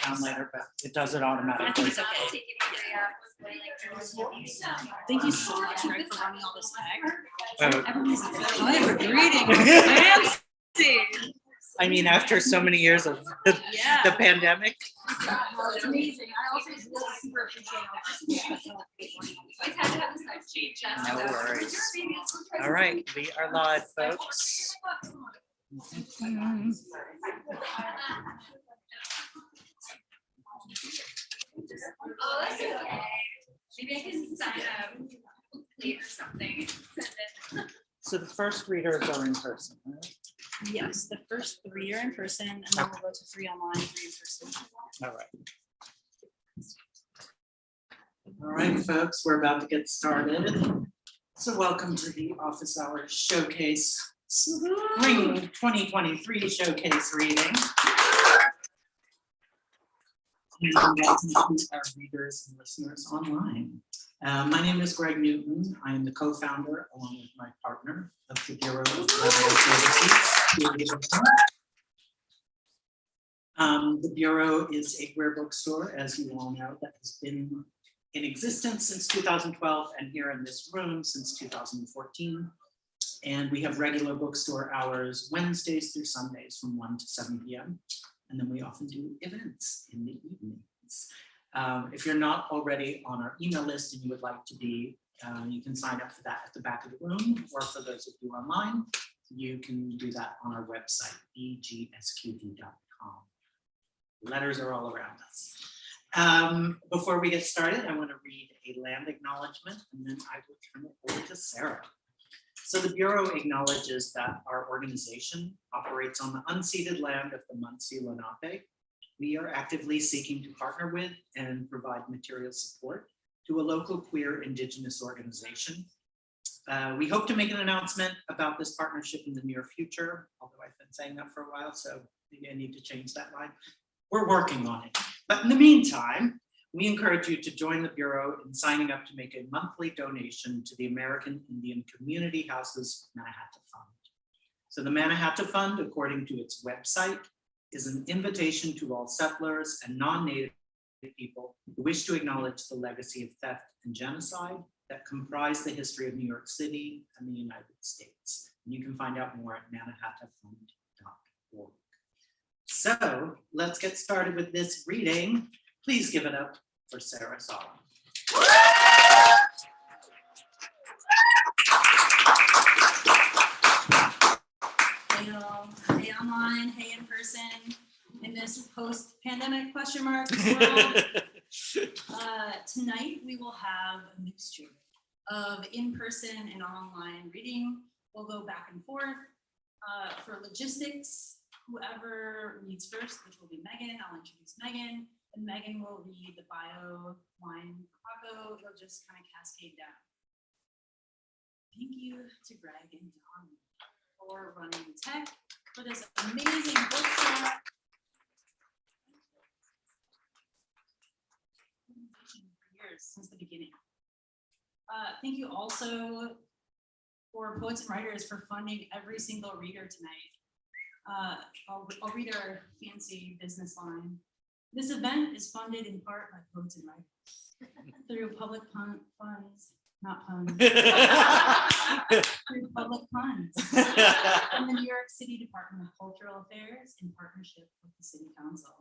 down later, but it does it I automatically. think it's okay. Thank you so much, Greg, for running all this tech. Everyone's like, reading. Fancy. I mean, after so many years of the pandemic. It's amazing. I also really super appreciate No worries. All right, we are live, folks. Oh, that's okay. Maybe I can sign up late or something. So the first readers are in person, right? Yes, the first 3 are in person, and then we'll go to 3 online, 3 in person. All right. All right, folks, we're about to get started. So welcome to the Office Hours Showcase Spring 2023 Showcase reading. And welcome to our readers and listeners online. My name is Greg Newton. I am the co-founder, along with my partner, of the Bureau of Library Services. The Bureau is a queer bookstore, as you all know, that has been in existence since 2012 and here in this room since 2014. And we have regular bookstore hours Wednesdays through Sundays from 1 to 7 p.m. And then we often do events in the evenings. If you're not already on our email list and you would like to be, you can sign up for that at the back of the room, or for those of you online, you can do that on our website, bgsqd.com. Letters are all around us. Before we get started, I want to read a land acknowledgement, and then I will turn it over to Sarah. So the Bureau acknowledges that our organization operates on the unceded land of the Munsee Lenape. We are actively seeking to partner with and provide material support to a local queer Indigenous organization. We hope to make an announcement about this partnership in the near future, although I've been saying that for a while, so maybe I need to change that line. We're working on it. But in the meantime, we encourage you to join the Bureau in signing up to make a monthly donation to the American Indian Community Houses Mannahatta Fund. So the Mannahatta Fund, according to its website, is an invitation to all settlers and non-native people who wish to acknowledge the legacy of theft and genocide that comprise the history of New York City and the United States. And you can find out more at mannahattafund.org. So let's get started with this reading. Please give it up for Sarah Solomon. Hey online, hey in person, in this post-pandemic question mark world. Tonight we will have a mixture of in-person and online reading. We'll go back and forth. For logistics, whoever reads first, which will be Megan, I'll introduce Megan, and Megan will read the bio line for Paco. It'll just kind of cascade down. Thank you to Greg and Don for running the tech for this amazing bookshop. For years, since the beginning. Thank you also for Poets and Writers for funding every single reader tonight. I'll read our fancy business line. This event is funded in part by Poets and Writers through public funds, not puns, through public funds from the New York City Department of Cultural Affairs in partnership with the City Council.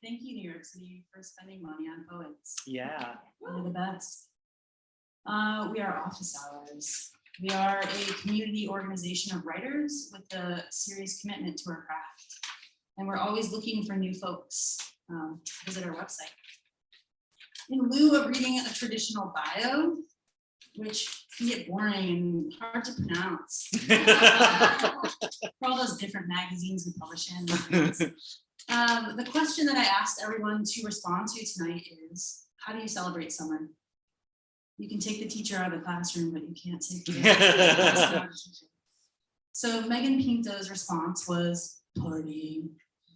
Thank you, New York City, for spending money on poets. Yeah. You're the best. We are Office Hours. We are a community organization of writers with a serious commitment to our craft. And we're always looking for new folks. Visit our website. In lieu of reading a traditional bio, which can get boring and hard to pronounce, for all those different magazines we publish in. The question that I asked everyone to respond to tonight is, how do you celebrate summer? You can take the teacher out of the classroom, but you can't take the teacher. So Megan Pinto's response was partying,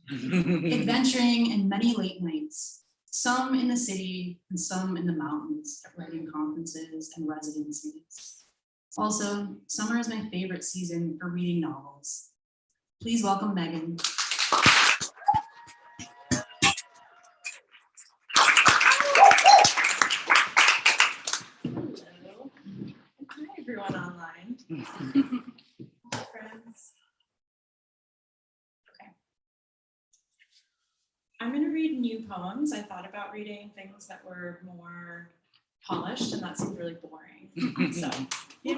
adventuring, and many late nights, some in the city and some in the mountains at writing conferences and residencies. Also, summer is my favorite season for reading novels. Please welcome Megan. Friends. Okay. I'm going to read new poems. I thought about reading things that were more polished, and that seemed really boring. So, yeah.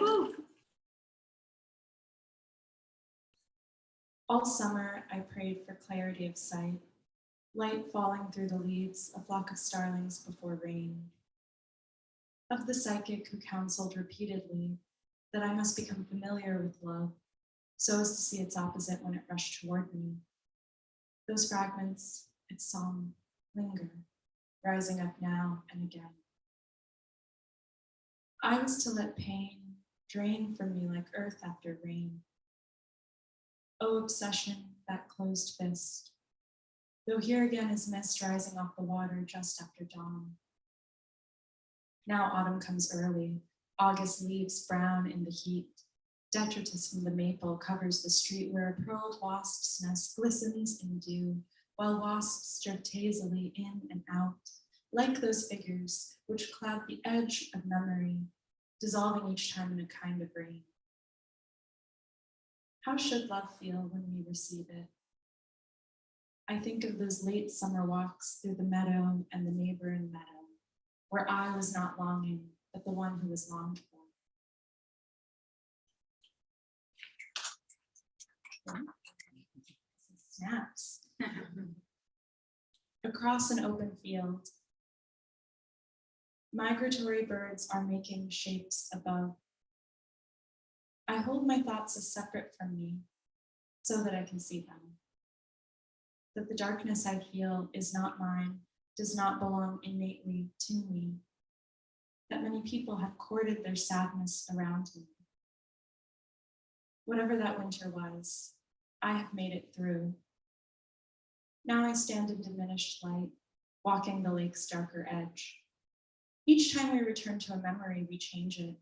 All summer, I prayed for clarity of sight, light falling through the leaves, a flock of starlings before rain. Of the psychic who counseled repeatedly that I must become familiar with love, so as to see its opposite when it rushed toward me. Those fragments, its song, linger, rising up now and again. I was to let pain drain from me like earth after rain. Oh, obsession, that closed fist. Though here again is mist rising off the water just after dawn. Now autumn comes early. August leaves brown in the heat. Detritus from the maple covers the street where a pearled wasp's nest glistens in dew, while wasps drift hazily in and out, like those figures which cloud the edge of memory, dissolving each time in a kind of rain. How should love feel when we receive it? I think of those late summer walks through the meadow and the neighboring meadow, where I was not longing, but the one who was longed for. Snaps. Across an open field, migratory birds are making shapes above. I hold my thoughts as separate from me so that I can see them. That the darkness I feel is not mine, does not belong innately to me. That many people have courted their sadness around me. Whatever that winter was, I have made it through. Now I stand in diminished light, walking the lake's darker edge. Each time we return to a memory, we change it.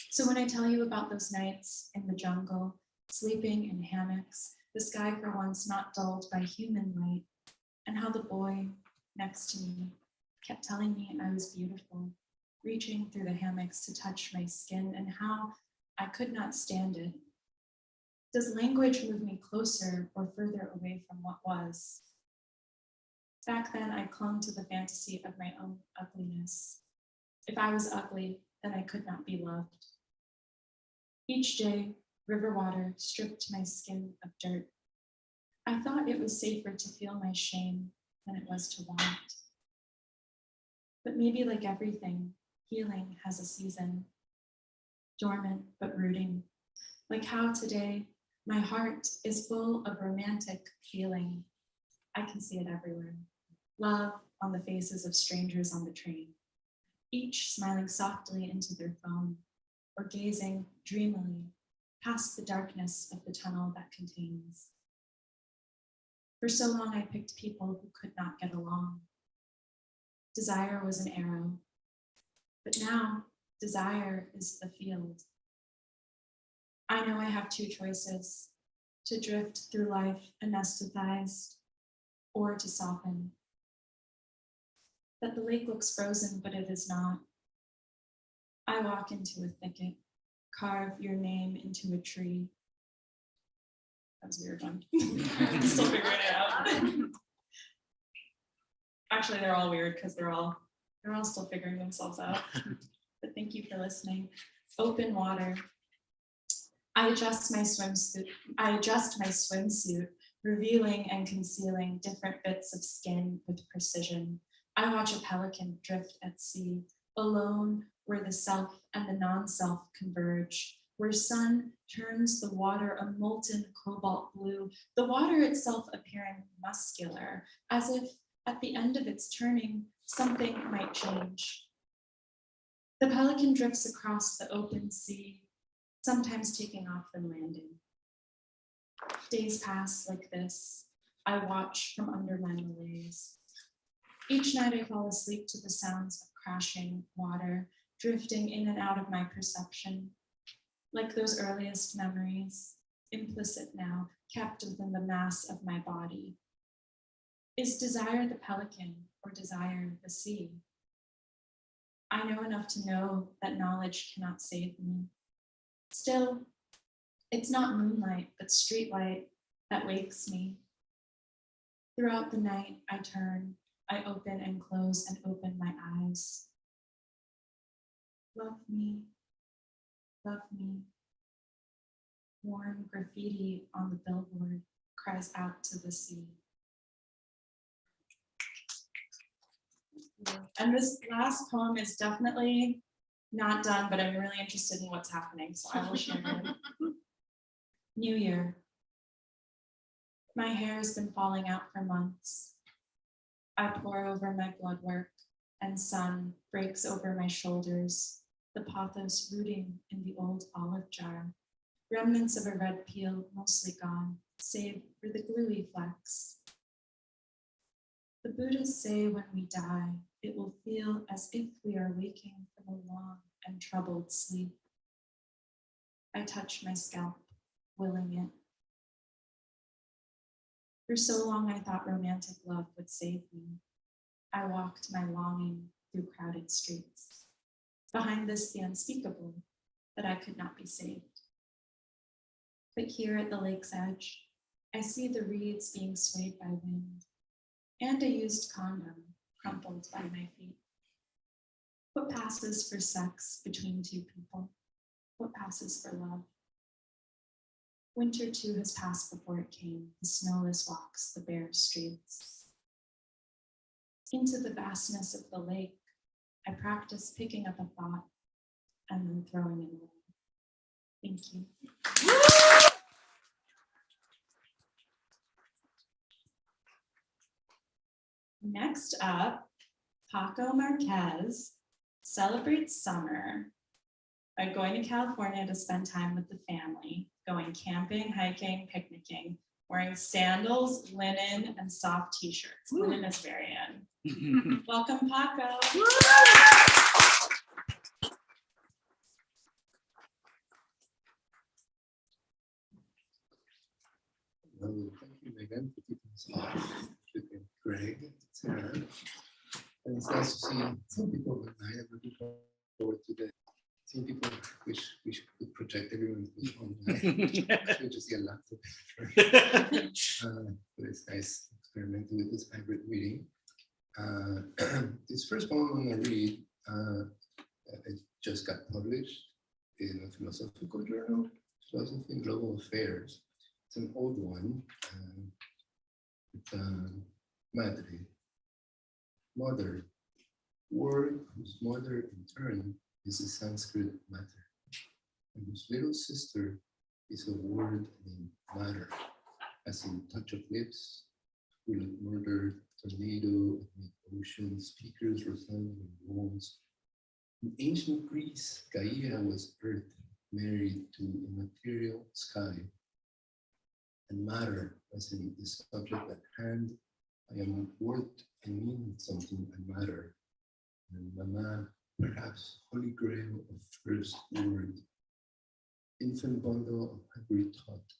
So when I tell you about those nights in the jungle, sleeping in hammocks, the sky for once not dulled by human light, and how the boy next to me kept telling me I was beautiful, reaching through the hammocks to touch my skin, and how I could not stand it. Does language move me closer or further away from what was? Back then, I clung to the fantasy of my own ugliness. If I was ugly, then I could not be loved. Each day, river water stripped my skin of dirt. I thought it was safer to feel my shame than it was to want. But maybe like everything, healing has a season, dormant but rooting. Like how today, my heart is full of romantic feeling. I can see it everywhere. Love on the faces of strangers on the train, each smiling softly into their phone or gazing dreamily past the darkness of the tunnel that contains. For so long, I picked people who could not get along. Desire was an arrow, but now desire is the field. I know I have two choices: to drift through life anesthetized or to soften. That the lake looks frozen, but it is not. I walk into a thicket, carve your name into a tree. That was a weird one. I'm still figuring it out. Actually, they're all weird because they're all still figuring themselves out. But thank you for listening. Open water. I adjust my swimsuit, revealing and concealing different bits of skin with precision. I watch a pelican drift at sea, alone where the self and the non-self converge, where sun turns the water a molten cobalt blue, the water itself appearing muscular, as if at the end of its turning, something might change. The pelican drifts across the open sea, sometimes taking off and landing. Days pass like this. I watch from under my malaise. Each night I fall asleep to the sounds of crashing water, drifting in and out of my perception, like those earliest memories, implicit now, kept within the mass of my body. Is desire the pelican or desire the sea? I know enough to know that knowledge cannot save me. Still, it's not moonlight, but streetlight that wakes me. Throughout the night, I turn, I open and close and open my eyes. Love me, love me. Worn graffiti on the billboard cries out to the sea. And this last poem is definitely not done, but I'm really interested in what's happening, so I will share it. New Year. My hair has been falling out for months. I pour over my blood work, and sun breaks over my shoulders, the pothos rooting in the old olive jar, remnants of a red peel mostly gone, save for the gluey flecks. The Buddhists say when we die, it will feel as if we are waking from a long and troubled sleep. I touch my scalp, willing it. For so long, I thought romantic love would save me. I walked my longing through crowded streets. Behind this, the unspeakable, that I could not be saved. But here at the lake's edge, I see the reeds being swayed by wind, and a used condom crumpled by my feet. What passes for sex between two people? What passes for love? Winter too has passed before it came, the snowless walks, the bare streets. Into the vastness of the lake, I practice picking up a thought and then throwing it away. Thank you. Next up, Paco Marquez celebrates summer by going to California to spend time with the family, going camping, hiking, picnicking, wearing sandals, linen, and soft t-shirts. Linen is very in. Welcome, Paco. Well, thank you, Megan, for kicking us off. Greg, Sarah. And it's nice to see some people online. I'm looking forward to the seeing people wish we could project everyone online. Actually, just get laptop. But it's nice experimenting with this hybrid reading. This first poem I'm going to read, it just got published in a philosophical journal, Philosophy and Global Affairs. It's an old one. It's Madre, mother, word whose mother in turn is a Sanskrit matter, and whose little sister is a word named matter, as in touch of lips, full of murder, tornado, ocean, speakers resounding in walls. In ancient Greece, Gaia was earth married to immaterial sky, and matter, as in the subject at hand. I am worth and mean something and matter. And Mama, perhaps holy grail of first word. Infant bundle of every thought,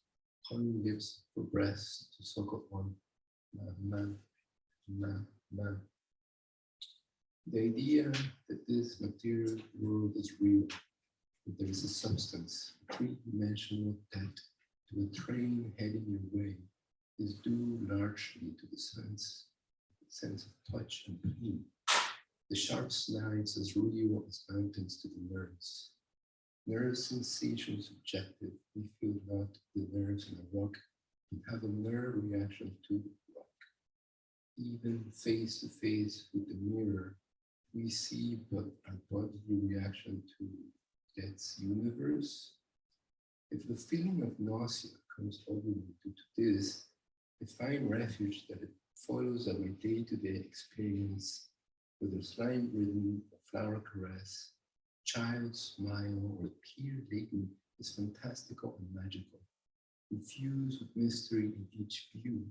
calling lips for breasts to suck upon. Ma. The idea that this material world is real, that there is a substance, a three-dimensional debt to a train heading your way, is due largely to the sense of touch and pain. The sharp slides as real as mountains to the nerves. Nerve sensation subjective, we feel not the nerves in a rock and have a nerve reaction to the rock. Even face to face with the mirror, we see but our bodily reaction to death's universe. If the feeling of nausea comes over me due to this, I find refuge that it follows on my day-to-day experience, whether slime ridden or flower caress, child smile or peer laden is fantastical and magical, infused with mystery in each view.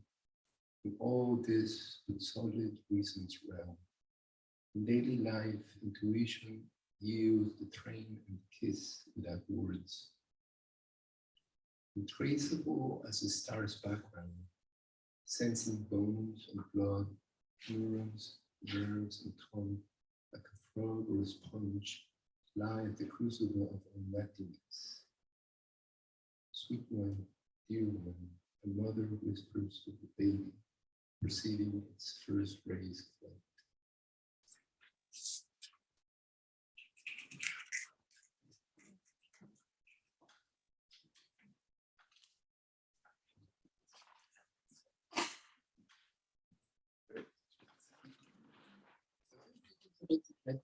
In all this with solid reason's realm. In daily life, intuition yields the train and kiss without words. Untraceable as a star's background, sensing bones and blood, neurons, nerves, and tongue, like a frog or a sponge, lie at the crucible of unnothingness. Sweet one, dear one, a mother whispers to the baby, perceiving its first rays of light.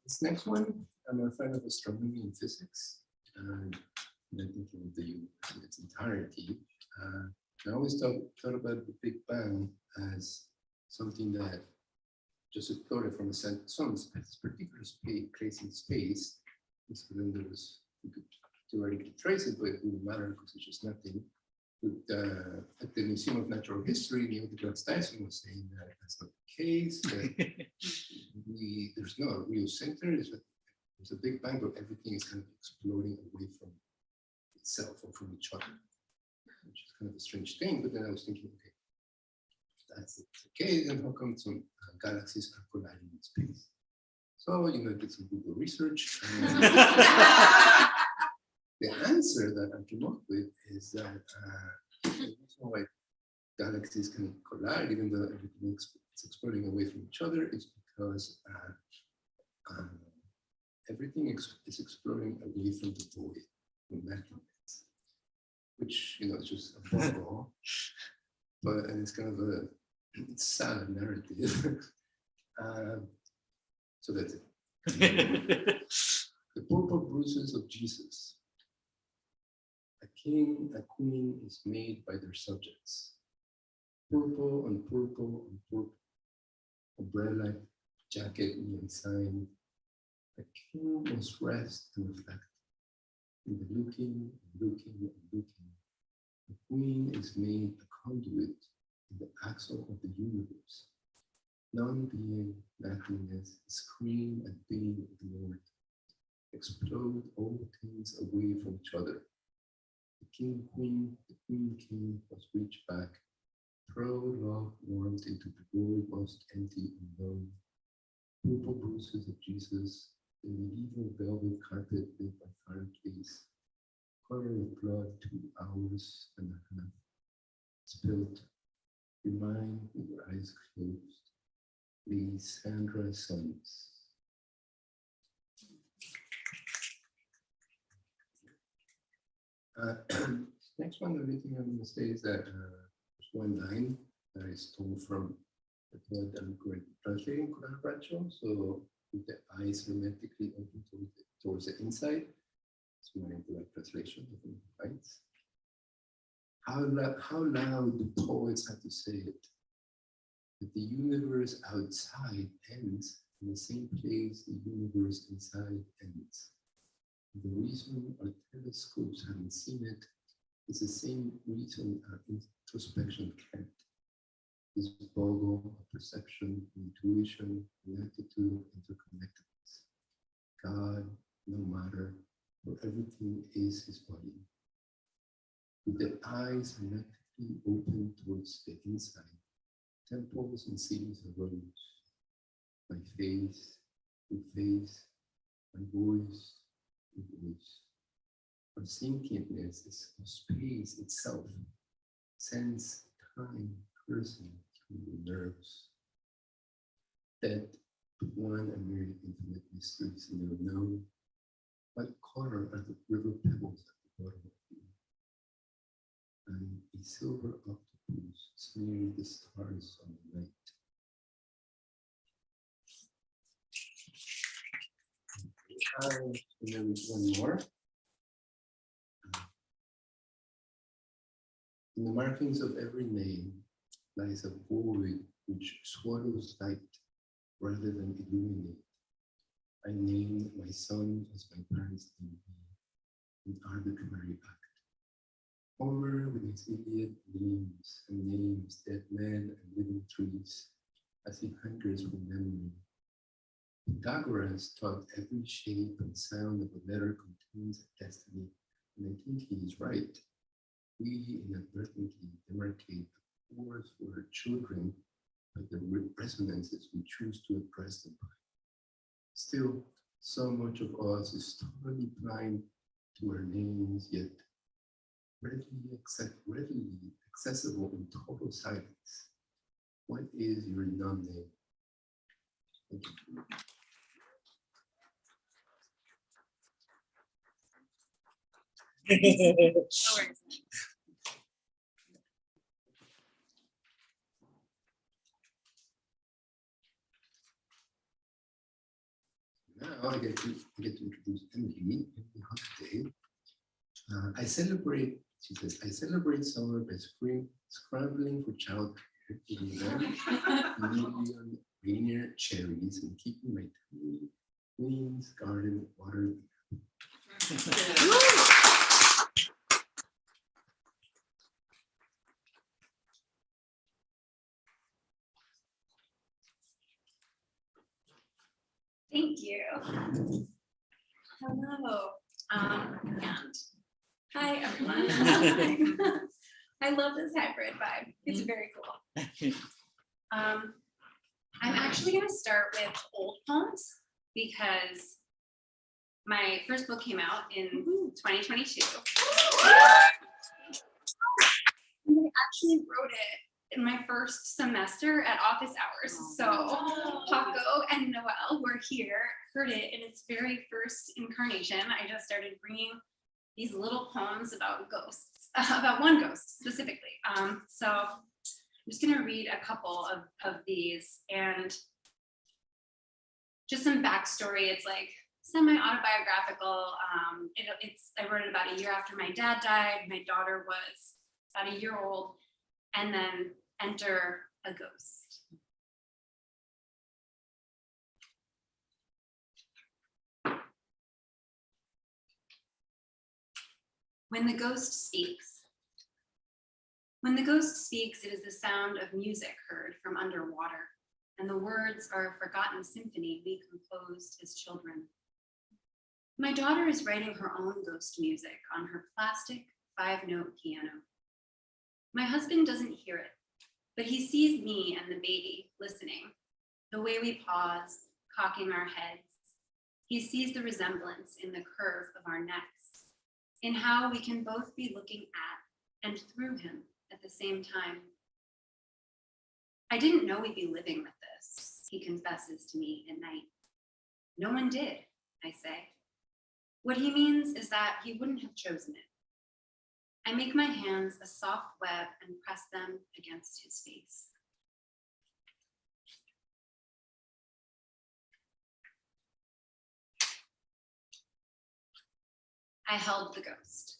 This next one, I'm a fan of astronomy and physics, and I think in the universe in its entirety. I always thought about the Big Bang as something that just exploded from some particular place in space. So then there was, you could theoretically trace it, but it wouldn't matter because it's just nothing. But at the Museum of Natural History, Neil deGrasse Tyson was saying that that's not the case. That there's no real center. There's a Big Bang, but everything is kind of exploding away from itself or from each other, which is kind of a strange thing. But then I was thinking, okay, if that's the case, then how come some galaxies are colliding in space? So, I did some Google research. And the answer that I came up with is that the reason why galaxies can collide, even though everything is exploding away from each other, is because everything is exploding away from the void, from nothingness, which is just a bubble, but it's kind of a sad narrative. So that's it. The purple bruises of Jesus. A king, a queen is made by their subjects. Purple on purple on purple. Umbrella, jacket, neon sign. A king must rest and reflect. In the looking, looking, and looking. The queen is made a conduit in the axle of the universe. Non-being, nothingness, scream and being ignored. Explode all things away from each other. The king, queen, the queen, king must reach back. Throw love, warmth into the void most empty and known. Purple bruises of Jesus, the medieval velvet carpet lit by fireplace. Color of blood, 2 hours and a half. Spilt. Remind with your eyes closed. Please, Sandra Sons. Next one, the only thing I'm going to say is that there's one line that I stole from the poet I'm currently translating, Corral Bradshaw. So, with the eyes hermetically open towards the inside, it's my direct translation of the lines. How loud do poets have to say it? That the universe outside ends in the same place the universe inside ends. The reason our telescopes haven't seen it is the same reason our introspection can't. This boggle of perception, intuition, attitude, interconnectedness. God, no matter, for everything is his body. With the eyes hermetically open towards the inside, temples and cities arose. My face, your face, my voice, your voice. Our sentientness is space itself, sense, time, person through the nerves. That one and myriad infinite mysteries never known. What color are the river pebbles at the bottom of you? And a silver octopus smearing the stars on the night. And then one more. In the markings of every name lies a void which swallows light rather than illuminate. I named my son as my parents named me, an arbitrary act. Homer with his Iliad names and names dead men and living trees as he hungers for memory. Pythagoras taught every shape and sound of a letter contains a destiny, and I think he is right. We inadvertently demarcate a force for our children by the resonances we choose to oppress them by. Still, so much of us is totally blind to our names, yet readily accessible in total silence. What is your non-name? Thank you. Now I get to introduce Emily Holiday. I celebrate, she says, I celebrate summer by spring, scrambling for childcare, eating 1 million rainier cherries and keeping my tiny Queen's Garden watered. Thank you. Hello. And hi, everyone. I love this hybrid vibe. It's very cool. I'm actually going to start with old poems because my first book came out in 2022. And I actually wrote it in my first semester at office hours. So Paco and Noel were here, heard it in its very first incarnation. I just started bringing these little poems about ghosts, about one ghost specifically. So I'm just gonna read a couple of these and just some backstory. It's like semi-autobiographical. I wrote it about a year after my dad died. My daughter was about a year old, and then enter a ghost. When the ghost speaks. When the ghost speaks, it is the sound of music heard from underwater, and the words are a forgotten symphony we composed as children. My daughter is writing her own ghost music on her plastic 5-note piano. My husband doesn't hear it, but he sees me and the baby listening, the way we pause, cocking our heads. He sees the resemblance in the curve of our necks, in how we can both be looking at and through him at the same time. I didn't know we'd be living with this, he confesses to me at night. No one did, I say. What he means is that he wouldn't have chosen it. I make my hands a soft web and press them against his face. I held the ghost.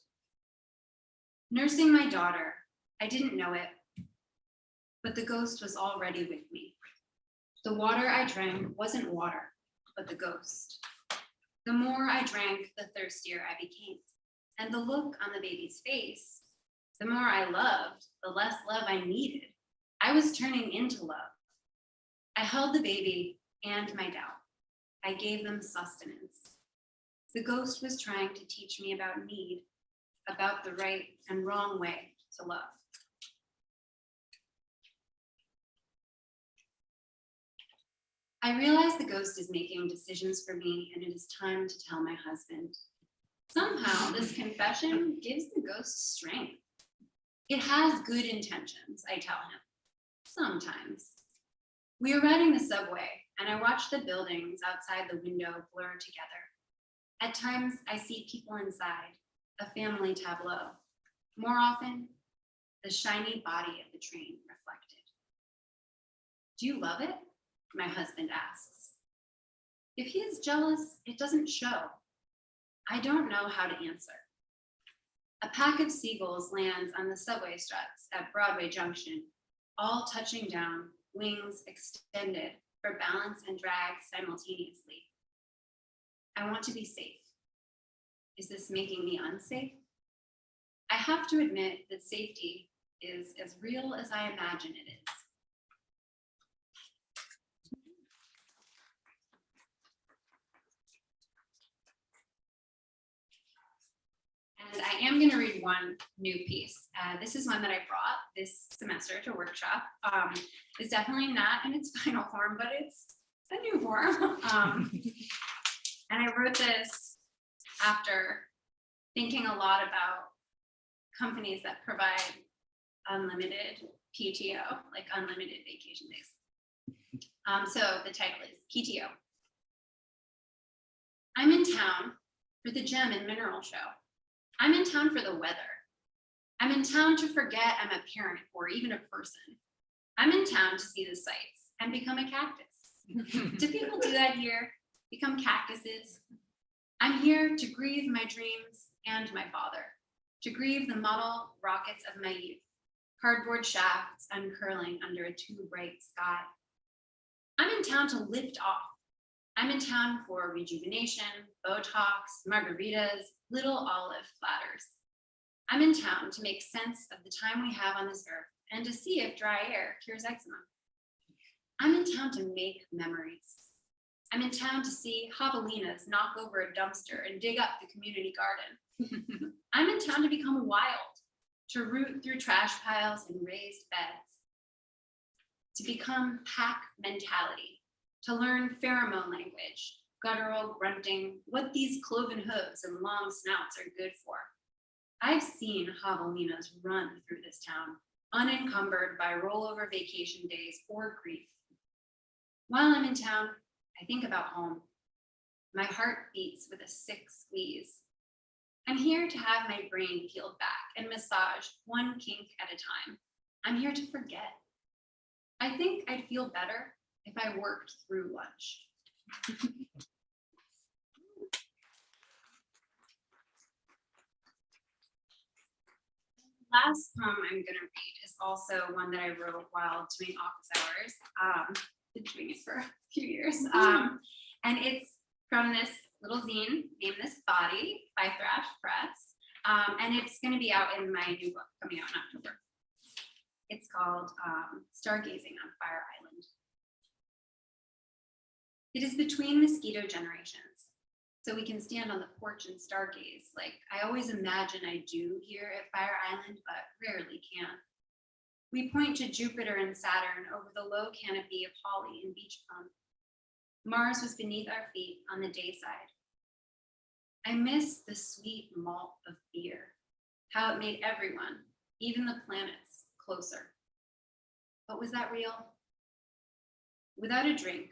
Nursing my daughter, I didn't know it, but the ghost was already with me. The water I drank wasn't water, but the ghost. The more I drank, the thirstier I became. And the look on the baby's face, the more I loved, the less love I needed. I was turning into love. I held the baby and my doubt. I gave them sustenance. The ghost was trying to teach me about need, about the right and wrong way to love. I realize the ghost is making decisions for me, and it is time to tell my husband. Somehow, this confession gives the ghost strength. It has good intentions, I tell him. Sometimes. We are riding the subway, and I watch the buildings outside the window blur together. At times, I see people inside, a family tableau. More often, the shiny body of the train reflected. Do you love it? My husband asks. If he is jealous, it doesn't show. I don't know how to answer. A pack of seagulls lands on the subway struts at Broadway Junction, all touching down, wings extended for balance and drag simultaneously. I want to be safe. Is this making me unsafe? I have to admit that safety is as real as I imagine it is. And I am going to read one new piece. This is one that I brought this semester to workshop. It's definitely not in its final form, but it's a new form. And I wrote this after thinking a lot about companies that provide unlimited PTO, like unlimited vacation days. So the title is PTO. I'm in town for the Gem and Mineral Show. I'm in town for the weather. I'm in town to forget I'm a parent or even a person. I'm in town to see the sights and become a cactus. Do people do that here? Become cactuses? I'm here to grieve my dreams and my father, to grieve the model rockets of my youth, cardboard shafts uncurling under a too bright sky. I'm in town to lift off. I'm in town for rejuvenation, Botox, margaritas, little olive platters. I'm in town to make sense of the time we have on this earth and to see if dry air cures eczema. I'm in town to make memories. I'm in town to see javelinas knock over a dumpster and dig up the community garden. I'm in town to become wild, to root through trash piles and raised beds, to become pack mentality, to learn pheromone language, guttural grunting, what these cloven hooves and long snouts are good for. I've seen javelinas run through this town, unencumbered by rollover vacation days or grief. While I'm in town, I think about home. My heart beats with a sick squeeze. I'm here to have my brain peeled back and massaged one kink at a time. I'm here to forget. I think I'd feel better if I worked through lunch. Last poem I'm gonna read is also one that I wrote while doing office hours. Been doing it for a few years. And it's from this little zine named This Body by Thrash Press. And it's gonna be out in my new book coming out in October. It's called Stargazing on Fire Island. It is between mosquito generations, so we can stand on the porch and stargaze like I always imagine I do here at Fire Island, but rarely can. We point to Jupiter and Saturn over the low canopy of holly and beach plum. Mars was beneath our feet on the day side. I miss the sweet malt of beer, how it made everyone, even the planets, closer. But was that real? Without a drink,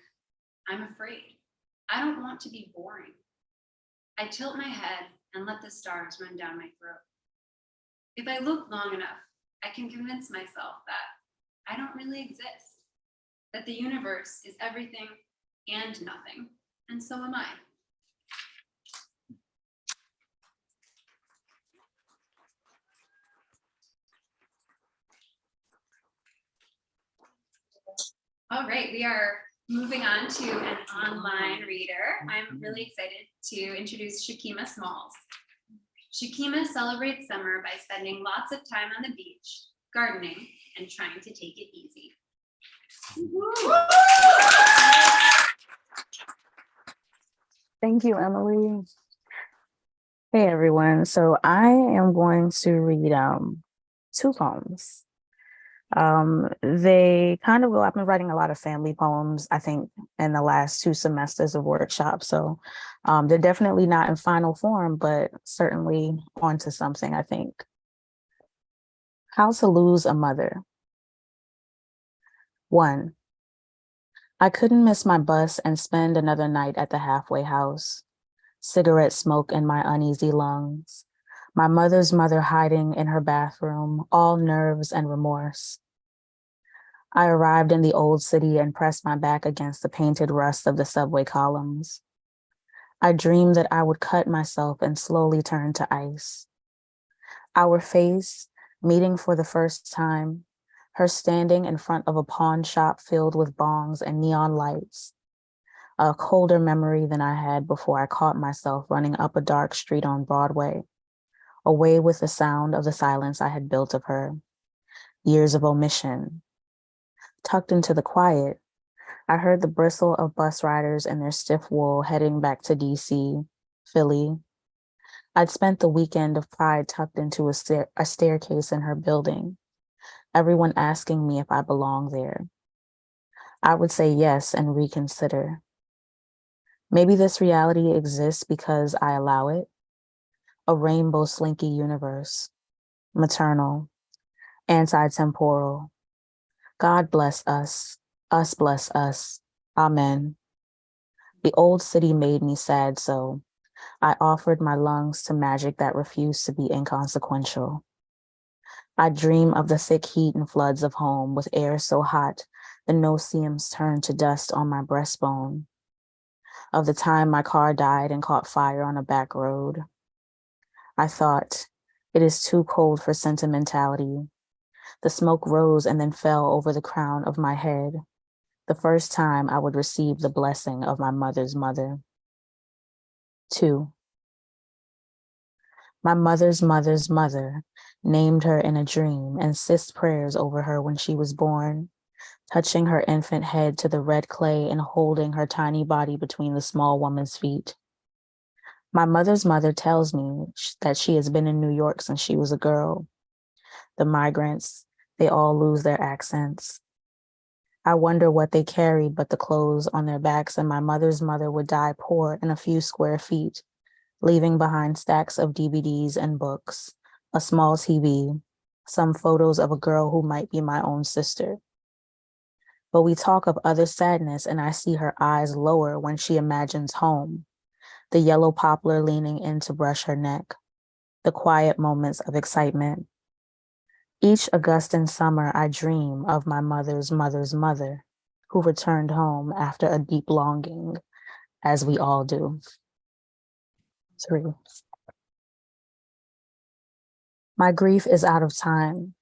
I'm afraid. I don't want to be boring. I tilt my head and let the stars run down my throat. If I look long enough, I can convince myself that I don't really exist, that the universe is everything and nothing, and so am I. All right, we are moving on to an online reader. I'm really excited to introduce Shakima Smalls. Shakima celebrates summer by spending lots of time on the beach, gardening, and trying to take it easy. Thank you, Emily. Hey, everyone. So I am going to read two poems. They kind of go, I've been writing a lot of family poems, I think, in the last 2 semesters of workshops. So they're definitely not in final form, but certainly onto something, I think. How to Lose a Mother. 1. I couldn't miss my bus and spend another night at the halfway house. Cigarette smoke in my uneasy lungs. My mother's mother hiding in her bathroom, all nerves and remorse. I arrived in the old city and pressed my back against the painted rust of the subway columns. I dreamed that I would cut myself and slowly turn to ice. Our face, meeting for the first time, her standing in front of a pawn shop filled with bongs and neon lights. A colder memory than I had before I caught myself running up a dark street on Broadway, away with the sound of the silence I had built of her. Years of omission. Tucked into the quiet, I heard the bristle of bus riders in their stiff wool heading back to DC, Philly. I'd spent the weekend of Pride tucked into a staircase in her building, everyone asking me if I belonged there. I would say yes and reconsider. Maybe this reality exists because I allow it. A rainbow slinky universe. maternal, anti-temporal. God bless us bless us. Amen. The old city made me sad, so I offered my lungs to magic that refused to be inconsequential. I dream of the thick heat and floods of home with air so hot the no-seams turned to dust on my breastbone. Of the time my car died and caught fire on a back road. I thought, it is too cold for sentimentality. The smoke rose and then fell over the crown of my head, the first time I would receive the blessing of my mother's mother. 2. My mother's mother's mother named her in a dream and sissed prayers over her when she was born, touching her infant head to the red clay and holding her tiny body between the small woman's feet. My mother's mother tells me that she has been in New York since she was a girl. The migrants, they all lose their accents. I wonder what they carried but the clothes on their backs, and my mother's mother would die poor in a few square feet, leaving behind stacks of DVDs and books, a small TV, some photos of a girl who might be my own sister. But we talk of other sadness, and I see her eyes lower when she imagines home, the yellow poplar leaning in to brush her neck, the quiet moments of excitement. Each Augustan summer, I dream of my mother's mother's mother, who returned home after a deep longing, as we all do. 3. My grief is out of time.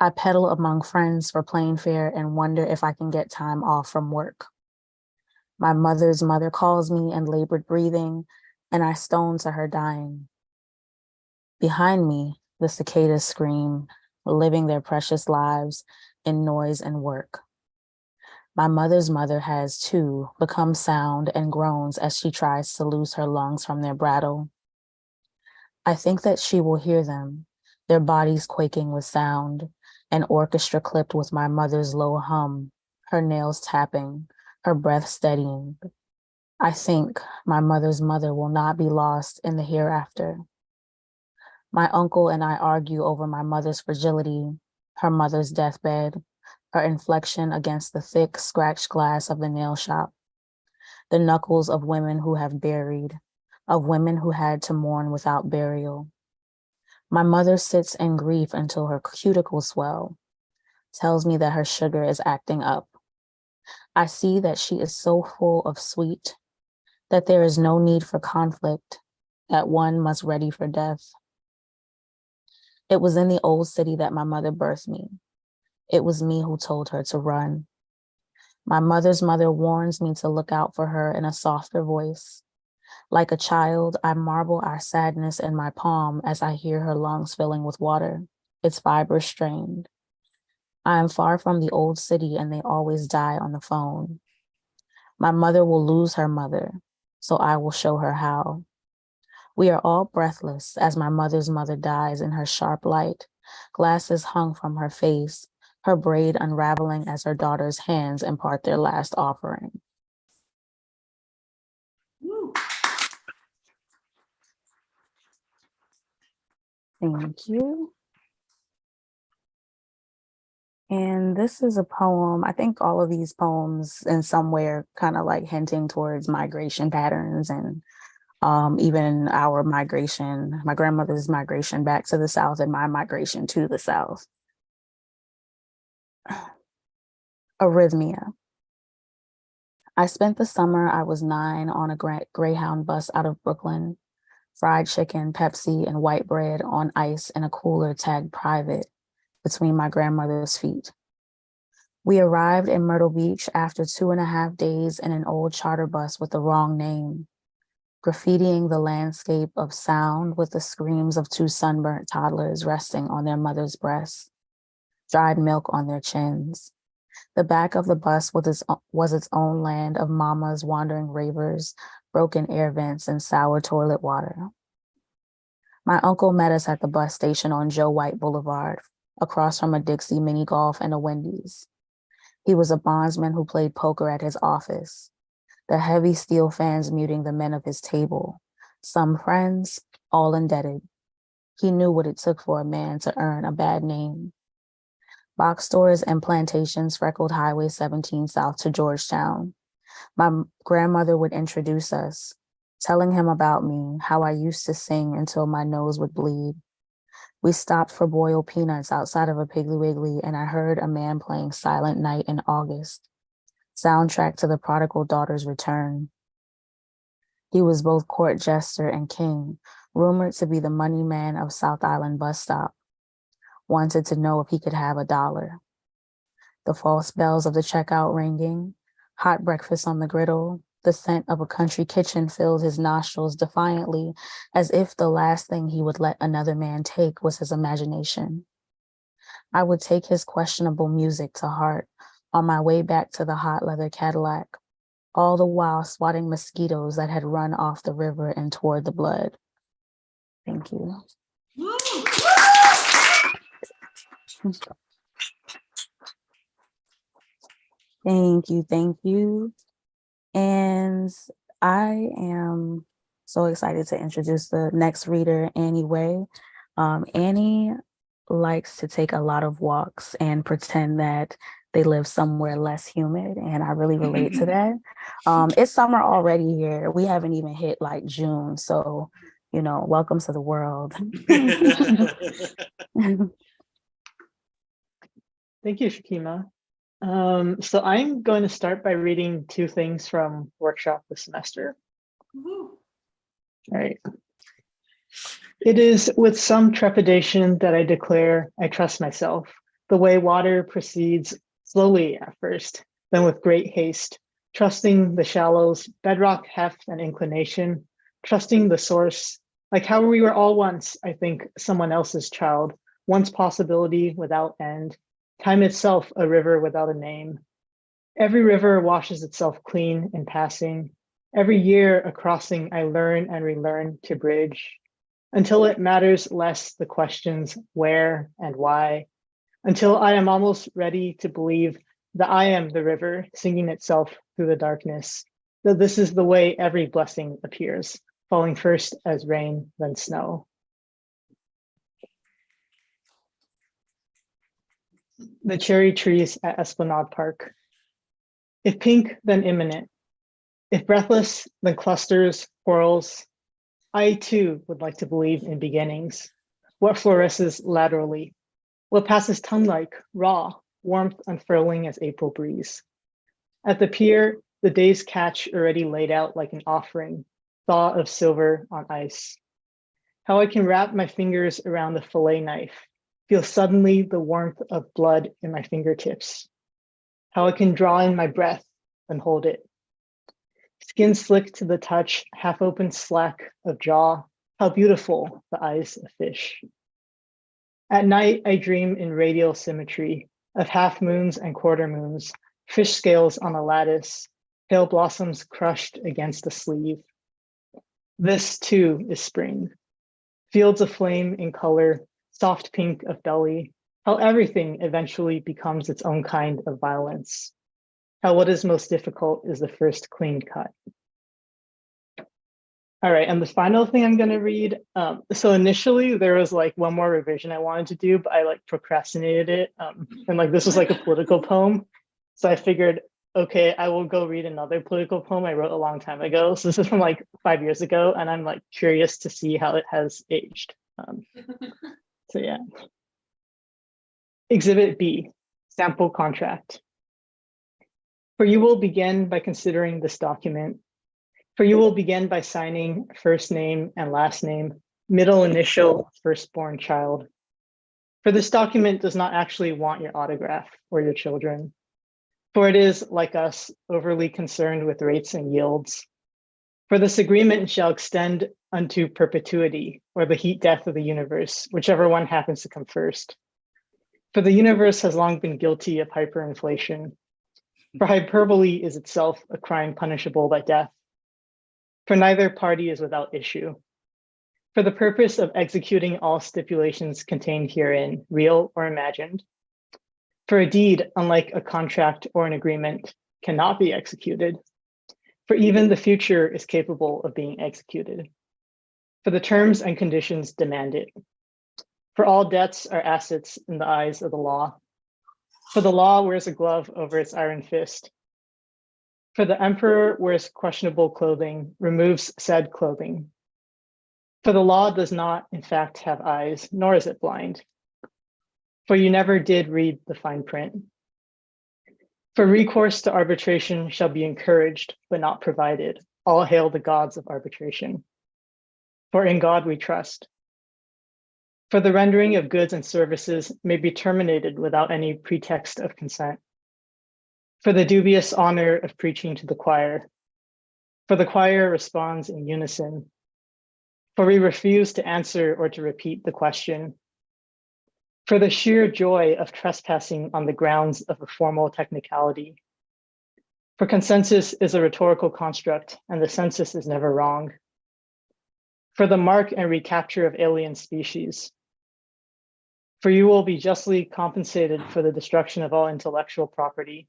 I pedal among friends for plane fare and wonder if I can get time off from work. My mother's mother calls me in labored breathing, and I stone to her dying. Behind me, the cicadas scream, living their precious lives in noise and work. My mother's mother has, too, become sound and groans as she tries to loose her lungs from their brattle. I think that she will hear them, their bodies quaking with sound, an orchestra clipped with my mother's low hum, her nails tapping, her breath steadying. I think my mother's mother will not be lost in the hereafter. My uncle and I argue over my mother's fragility, her mother's deathbed, her inflection against the thick, scratched glass of the nail shop, the knuckles of women who have buried, of women who had to mourn without burial. My mother sits in grief until her cuticles swell, tells me that her sugar is acting up. I see that she is so full of sweet, that there is no need for conflict, that one must ready for death. It was in the old city that my mother birthed me. It was me who told her to run. My mother's mother warns me to look out for her in a softer voice. Like a child, I marble our sadness in my palm as I hear her lungs filling with water, its fibers strained. I am far from the old city and they always die on the phone. My mother will lose her mother, so I will show her how. We are all breathless as my mother's mother dies in her sharp light, glasses hung from her face, her braid unraveling as her daughter's hands impart their last offering. Woo. Thank you. And this is a poem. I think all of these poems in some way are kind of like hinting towards migration patterns and even our migration, my grandmother's migration back to the South and my migration to the South. Arrhythmia. I spent the summer I was 9 on a Greyhound bus out of Brooklyn, fried chicken, Pepsi, and white bread on ice in a cooler tagged private between my grandmother's feet. We arrived in Myrtle Beach after 2.5 days in an old charter bus with the wrong name, graffitiing the landscape of sound with the screams of 2 sunburnt toddlers resting on their mother's breasts, dried milk on their chins. The back of the bus was its own land of mamas, wandering ravers, broken air vents, and sour toilet water. My uncle met us at the bus station on Joe White Boulevard, across from a Dixie mini golf and a Wendy's. He was a bondsman who played poker at his office, the heavy steel fans muting the men of his table, some friends, all indebted. He knew what it took for a man to earn a bad name. Box stores and plantations freckled Highway 17 south to Georgetown. My grandmother would introduce us, telling him about me, how I used to sing until my nose would bleed. We stopped for boiled peanuts outside of a Piggly Wiggly, and I heard a man playing Silent Night in August, soundtrack to the prodigal daughter's return. He was both court jester and king, rumored to be the money man of South Island bus stop. Wanted to know if he could have $1. The false bells of the checkout ringing, hot breakfast on the griddle, the scent of a country kitchen filled his nostrils defiantly, as if the last thing he would let another man take was his imagination. I would take his questionable music to heart on my way back to the hot leather Cadillac, all the while swatting mosquitoes that had run off the river and toward the blood. Thank you. Thank you. And I am so excited to introduce the next reader, Annie Way. Annie likes to take a lot of walks and pretend that they live somewhere less humid, and I really relate to that. It's summer already here. We haven't even hit like June, so welcome to the world. Thank you, Shakima. So I'm going to start by reading 2 things from workshop this semester. All right. It is with some trepidation that I declare I trust myself, the way water proceeds slowly at first, then with great haste, trusting the shallows, bedrock heft and inclination, trusting the source, like how we were all once, I think, someone else's child, once possibility without end, time itself a river without a name. Every river washes itself clean in passing. Every year a crossing I learn and relearn to bridge, until it matters less the questions where and why, until I am almost ready to believe that I am the river singing itself through the darkness, that this is the way every blessing appears, falling first as rain, then snow. The cherry trees at Esplanade Park. If pink, then imminent. If breathless, then clusters, whorls. I too would like to believe in beginnings. What fluoresces laterally? What passes tongue-like, raw, warmth unfurling as April breeze? At the pier, the day's catch already laid out like an offering, thaw of silver on ice. How I can wrap my fingers around the fillet knife, feel suddenly the warmth of blood in my fingertips. How I can draw in my breath and hold it. Skin slick to the touch, half open slack of jaw. How beautiful the eyes of fish. At night, I dream in radial symmetry of half moons and quarter moons, fish scales on a lattice, pale blossoms crushed against a sleeve. This too is spring. Fields aflame in color, soft pink of belly, how everything eventually becomes its own kind of violence. How what is most difficult is the first clean cut. All right, and the final thing I'm gonna read. So initially there was like one more revision I wanted to do, but I like procrastinated it. And like this was like a political poem. So I figured, okay, I will go read another political poem I wrote a long time ago. So this is from like 5 years ago, and I'm like curious to see how it has aged. So yeah. Exhibit B, sample contract. For you will begin by considering this document. For you will begin by signing first name and last name, middle initial, firstborn child. For this document does not actually want your autograph or your children. For it is, like us, overly concerned with rates and yields. For this agreement shall extend unto perpetuity, or the heat death of the universe, whichever one happens to come first. For the universe has long been guilty of hyperinflation. For hyperbole is itself a crime punishable by death. For neither party is without issue. For the purpose of executing all stipulations contained herein, real or imagined. For a deed, unlike a contract or an agreement, cannot be executed. For even the future is capable of being executed. For the terms and conditions demand it. For all debts are assets in the eyes of the law. For the law wears a glove over its iron fist. For the emperor wears questionable clothing, removes said clothing. For the law does not, in fact, have eyes, nor is it blind. For you never did read the fine print. For recourse to arbitration shall be encouraged, but not provided. All hail the gods of arbitration. For in God we trust. For the rendering of goods and services may be terminated without any pretext of consent. For the dubious honor of preaching to the choir. For the choir responds in unison. For we refuse to answer or to repeat the question. For the sheer joy of trespassing on the grounds of a formal technicality. For consensus is a rhetorical construct, and the census is never wrong. For the mark and recapture of alien species. For you will be justly compensated for the destruction of all intellectual property.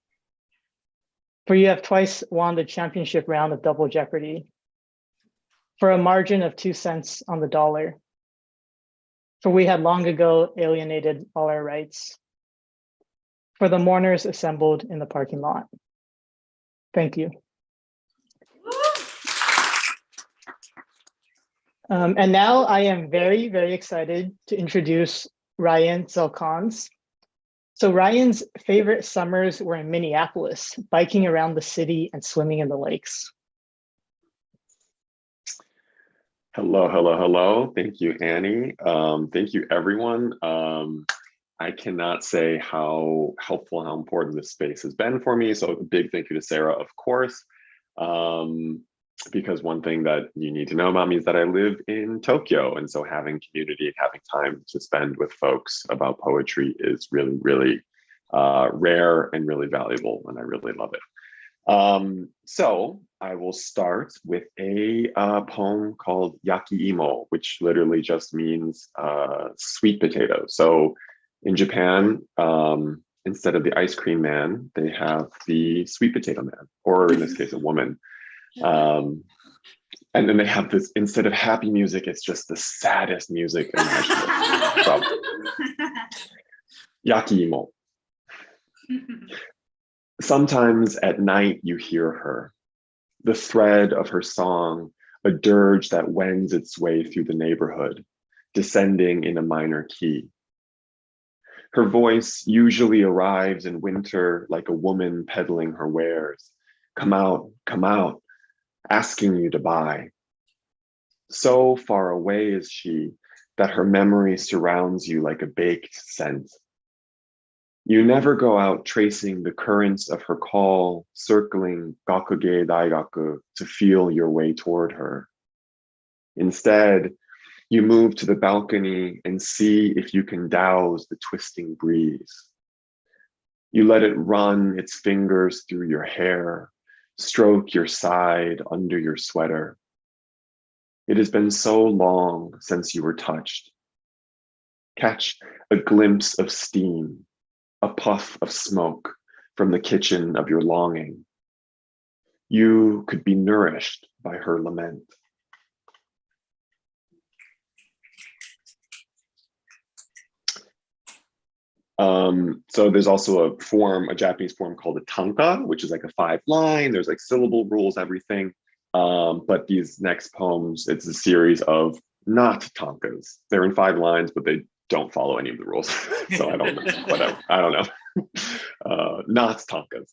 For you have twice won the championship round of Double Jeopardy. For a margin of 2 cents on the dollar. For we had long ago alienated all our rights. For the mourners assembled in the parking lot. Thank you. And now I am very, very excited to introduce Ryan Zelkans. So Ryan's favorite summers were in Minneapolis, biking around the city and swimming in the lakes. Hello, hello, hello. Thank you, Annie. Thank you, everyone. I cannot say how helpful and how important this space has been for me. So a big thank you to Sarah, of course, because one thing that you need to know about me is that I live in Tokyo. And so having community, having time to spend with folks about poetry is really, really rare and really valuable. And I really love it. So I will start with a poem called Yaki Imo, which literally just means sweet potato. So in Japan, instead of the ice cream man, they have the sweet potato man, or in this case, a woman. And then they have this, instead of happy music, it's just the saddest music imaginable. So, Yaki Imo. Sometimes at night you hear her, the thread of her song, a dirge that wends its way through the neighborhood, descending in a minor key. Her voice usually arrives in winter like a woman peddling her wares. Come out, asking you to buy. So far away is she that her memory surrounds you like a baked scent. You never go out tracing the currents of her call, circling Gakuge Daigaku to feel your way toward her. Instead, you move to the balcony and see if you can douse the twisting breeze. You let it run its fingers through your hair, stroke your side under your sweater. It has been so long since you were touched. Catch a glimpse of steam, a puff of smoke from the kitchen of your longing. You could be nourished by her lament. So there's also a form, a Japanese form called a tanka, which is like a 5-line. There's like syllable rules, everything. But these next poems, it's a series of not tankas. They're in 5 lines, but they don't follow any of the rules. So I don't know, whatever, I don't know. Not tankas.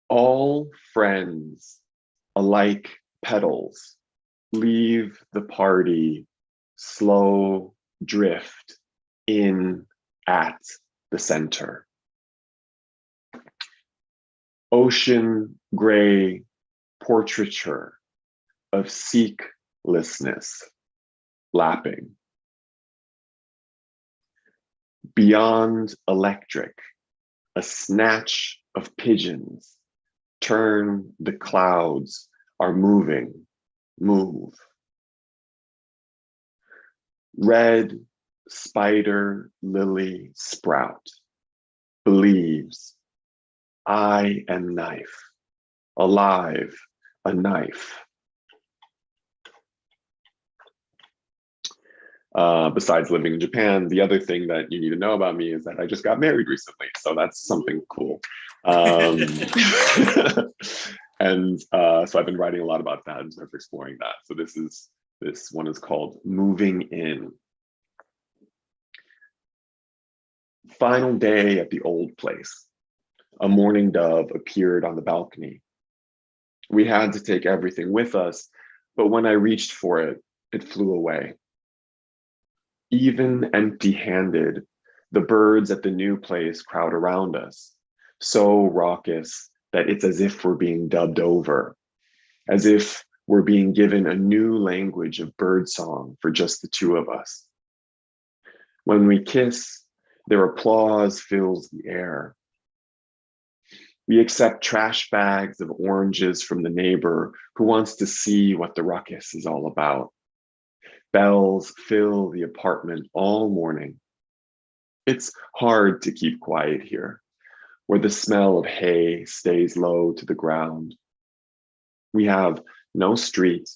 All friends, alike petals, leave the party, slow drift in at the center. Ocean gray portraiture of seeklessness lapping. Beyond electric, a snatch of pigeons turn the clouds are moving, move. Red spider lily sprout believes I am knife, alive, a knife. Besides living in Japan, the other thing that you need to know about me is that I just got married recently. So that's something cool. And so I've been writing a lot about that and sort of exploring that. So this one is called Moving In. Final day at the old place. A mourning dove appeared on the balcony. We had to take everything with us, but when I reached for it, it flew away. Even empty-handed, the birds at the new place crowd around us, so raucous that it's as if we're being dubbed over, as if we're being given a new language of birdsong for just the two of us. When we kiss, their applause fills the air. We accept trash bags of oranges from the neighbor who wants to see what the ruckus is all about. Bells fill the apartment all morning. It's hard to keep quiet here, where the smell of hay stays low to the ground. We have no street,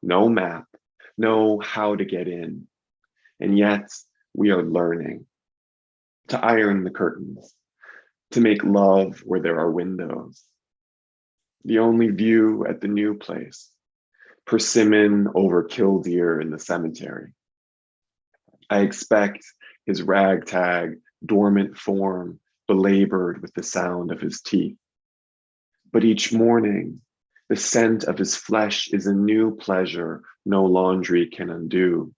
no map, no how to get in, and yet we are learning to iron the curtains, to make love where there are windows. The only view at the new place, persimmon over killdeer in the cemetery. I expect his ragtag, dormant form belabored with the sound of his teeth. But each morning, the scent of his flesh is a new pleasure no laundry can undo.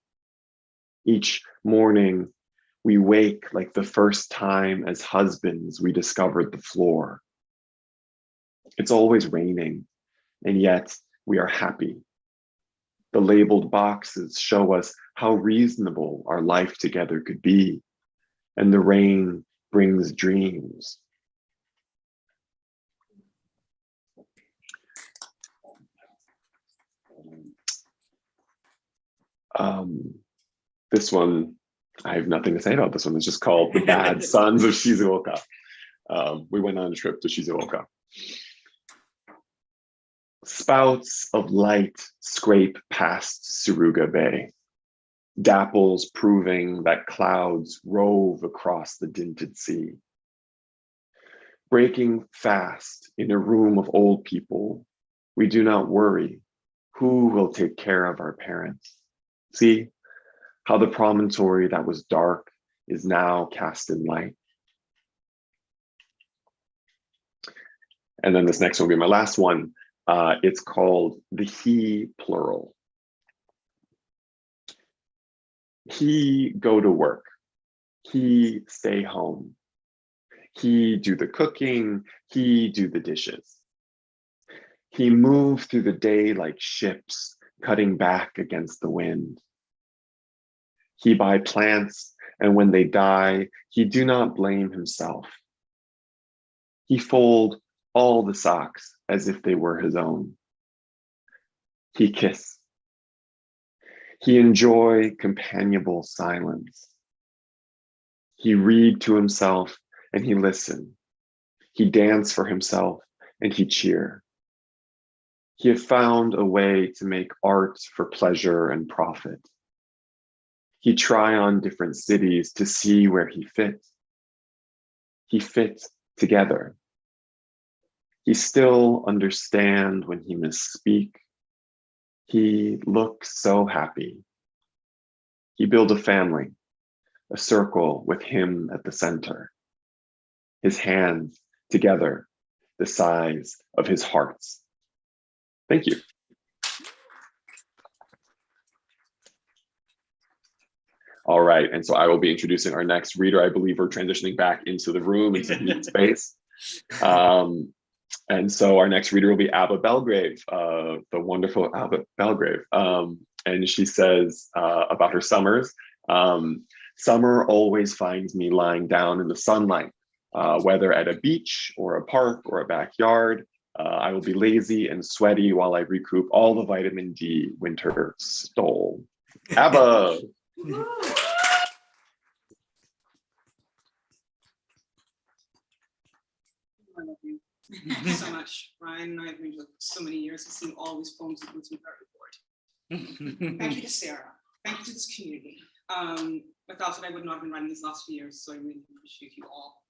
Each morning, we wake like the first time as husbands we discovered the floor. It's always raining, and yet we are happy. The labeled boxes show us how reasonable our life together could be, and the rain brings dreams. This one, I have nothing to say about this one. It's just called The Bad Sons of Shizuoka. We went on a trip to Shizuoka. Spouts of light scrape past Suruga Bay, dapples proving that clouds rove across the dinted sea. Breaking fast in a room of old people, we do not worry who will take care of our parents. See how the promontory that was dark is now cast in light. And then this next one will be my last one. It's called the he plural. He go to work. He stay home. He do the cooking. He do the dishes. He move through the day like ships cutting back against the wind. He buy plants, and when they die, he do not blame himself. He fold all the socks as if they were his own. He kiss. He enjoy companionable silence. He read to himself and he listen. He dance for himself and he cheer. He have found a way to make art for pleasure and profit. He try on different cities to see where he fit. He fit together. He still understand when he misspeak. He looks so happy. He build a family, a circle with him at the center. His hands together, the size of his hearts. Thank you. All right, and so I will be introducing our next reader. I believe we're transitioning back into the room, into the space. And so our next reader will be Abba Belgrave, the wonderful Abba Belgrave. And she says about her summers, summer always finds me lying down in the sunlight, whether at a beach or a park or a backyard. I will be lazy and sweaty while I recoup all the vitamin D winter stole. Abba! I love you. Thank you so much. Ryan and I have been for so many years. I've seen all these poems. It makes me very bored. Thank you to Sarah. Thank you to this community. Without it, I would not have been writing these last few years, so I really appreciate you all.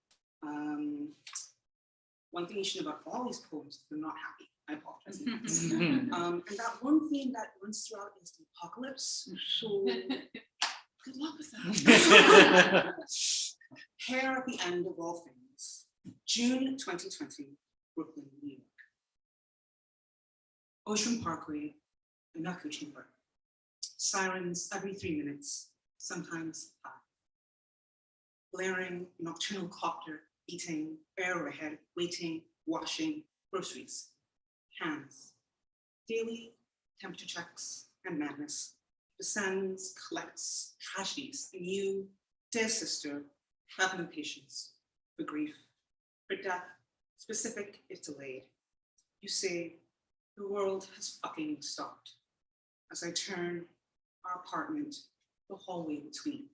One thing you should know about all these poems, they're not happy. I apologize. And that one theme that runs throughout is the apocalypse. So good luck with that. Hair at the end of all things. June 2020, Brooklyn, New York. Ocean Parkway, an echo chamber. Sirens every 3 minutes, sometimes 5. Blaring nocturnal copter, eating, arrowhead, waiting, washing, groceries, hands. Daily temperature checks and madness descends, collects tragedies, and you, dear sister, have no patience for grief, for death, specific if delayed. You say, the world has fucking stopped. As I turn our apartment, the hallway between.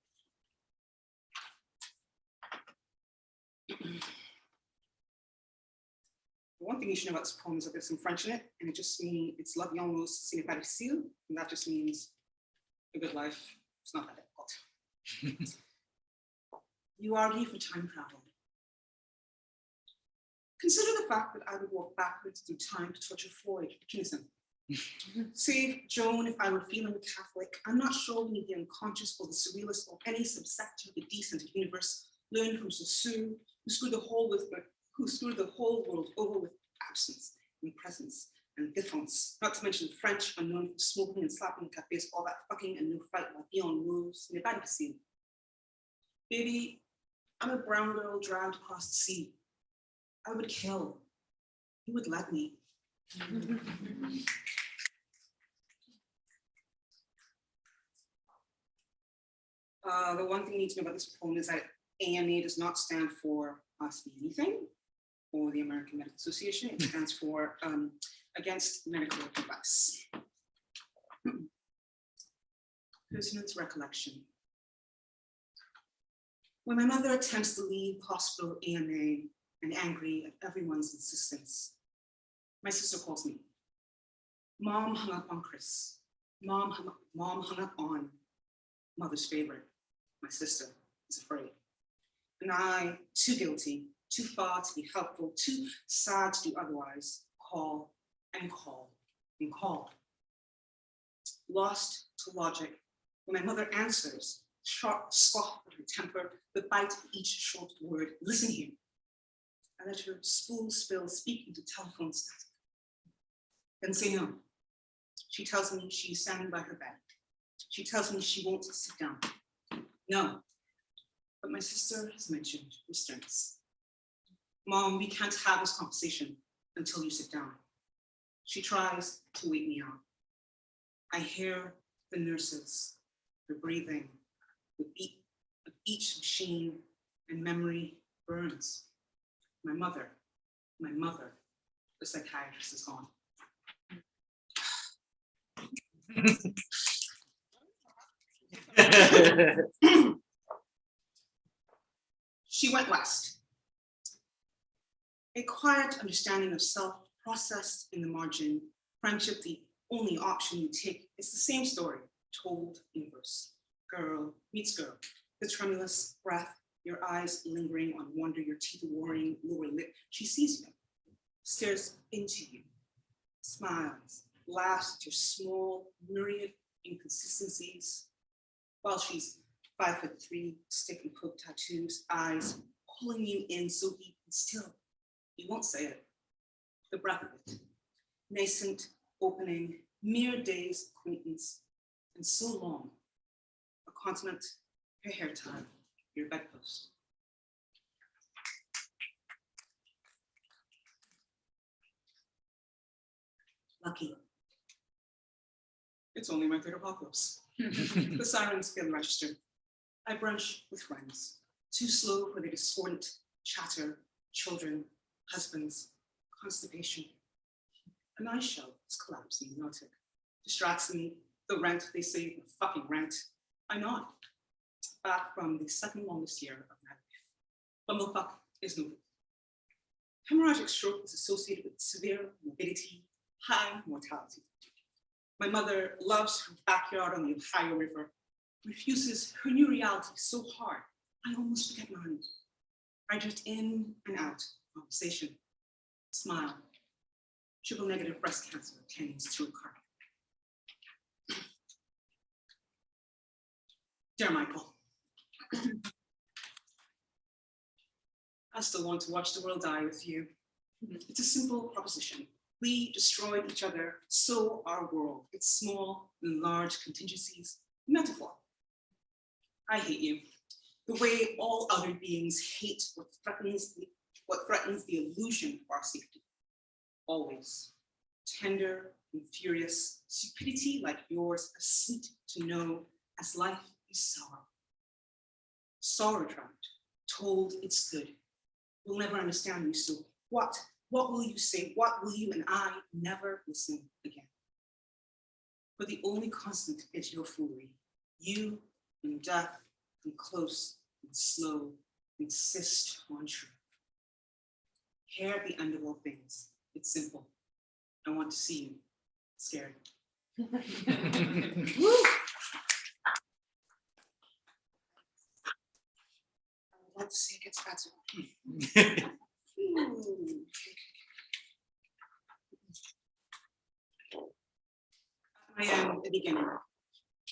One thing you should know about this poem is that there's some French in it, and it just means it's la vie en rose, ce n'est pas difficile, and that just means a good life. It's not that difficult. You argue for time travel. Consider the fact that I would walk backwards through time to torture Floyd for treason. Save Joan if I were feeling Catholic. I'm not sure we need the unconscious or the surrealist or any subsector of the decent universe learn from Saussure, who screwed the whole world over with absence and presence and difference. Not to mention French, unknown for smoking and slapping in cafes, all that fucking and no fight like beyond moves. Ce n'est pas difficile. Baby, I'm a brown girl dragged across the sea. I would kill. You would let me. The one thing you need to know about this poem is that AMA does not stand for Ask Me Anything or the American Medical Association. It stands for Against Medical Advice. Prisoner's recollection. When my mother attempts to leave hospital AMA and angry at everyone's insistence, my sister calls me. Mom hung up on Chris. Mom hung up on mother's favorite. My sister is afraid. And I, too guilty, too far to be helpful, too sad to do otherwise, call and call and call. Lost to logic, when my mother answers, sharp scoff of her temper, the bite of each short word, listen here. I let her spool spill, speak into telephone static. Then say no. She tells me she's standing by her bed. She tells me she won't sit down. No, but my sister has mentioned restraints. Mom, we can't have this conversation until you sit down. She tries to wake me out. I hear the nurses, the breathing, the beat of each machine, and memory burns. My mother, the psychiatrist is gone. She went west. A quiet understanding of self processed in the margin, friendship the only option you take. It's the same story told in verse. Girl meets girl, the tremulous breath, your eyes lingering on wonder, your teeth warring lower lip. She sees you, stares into you, smiles, laughs at your small myriad inconsistencies, while she's 5'3", stick and poke tattoos, eyes pulling you in so deep and still. You won't say it. The breath of it. Nascent opening, mere days acquaintance, and so long. A continent, your hair tie, your bedpost. Lucky. It's only my third apocalypse. The sirens fail to register. I brunch with friends, too slow for the discordant chatter, children, husbands, constipation. An ice shell is collapsing, melted, distracts me. The rent, they say, the fucking rent. I nod. Back from the second longest year of my life. Bumblefuck is no good. Hemorrhagic stroke is associated with severe morbidity, high mortality. My mother loves her backyard on the Ohio River. refuses her new reality so hard, I almost forget mine. I drift in and out, conversation, smile. Triple negative breast cancer tends to occur. Dear Michael, I still want to watch the world die with you. It's a simple proposition. We destroyed each other, so our world. It's small and large contingencies, metaphor. I hate you. The way all other beings hate what threatens the illusion of our safety. Always tender and furious, stupidity like yours, as sweet to know as life is sour. Sorrow trapped, told it's good. We'll never understand you, so what will you say? What will you and I never listen again? But the only constant is your foolery. You and death and close and slow insist on truth. Here at the end of all things, it's simple. I want to see you scared. Woo! I would like to see it gets better. I am the beginning.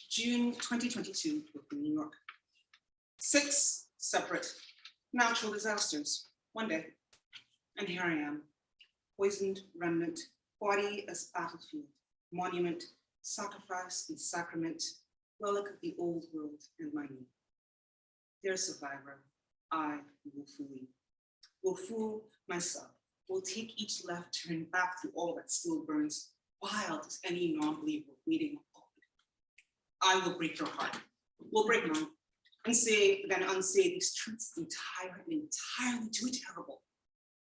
June 2022, Brooklyn, New York. 6 separate natural disasters, one day. And here I am, poisoned remnant, body as battlefield, monument, sacrifice and sacrament, relic of the old world and my new. Dear survivor, I will fool myself, will take each left turn back to all that still burns, wild as any non-believer waiting. I will break your heart, will break mine, and say, then unsay these truths entirely too terrible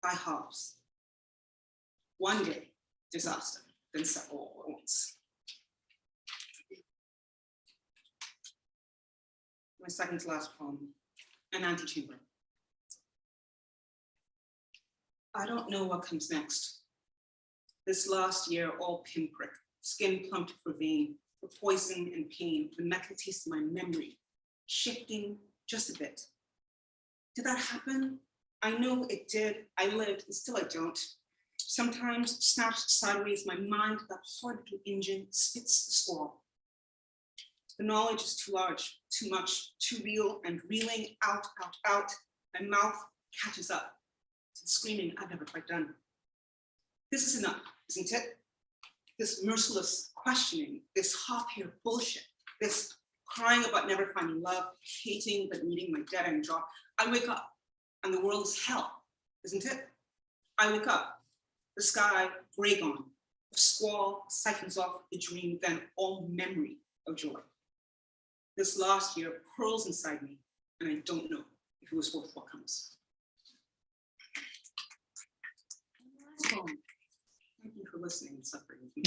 by halves. One day, disaster, then several all at once. My second to last poem, an antechamber. I don't know what comes next. This last year, all pinprick, skin plumped for vein, for poison and pain, the metal taste of my memory, shifting just a bit. Did that happen? I know it did. I lived, and still I don't. Sometimes snatched sideways, my mind, that hard little engine, spits the squall. The knowledge is too large, too much, too real, and reeling out. My mouth catches up to the screaming I've never quite done. This is enough, isn't it? This merciless questioning, this half-hear bullshit, this crying about never finding love, hating but needing my dead end job. I wake up and the world is hell, isn't it? I wake up, the sky gray gone, the squall siphons off the dream, then all memory of joy. This last year pearls inside me, and I don't know if it was worth what comes. Thank you for listening and suffering with me.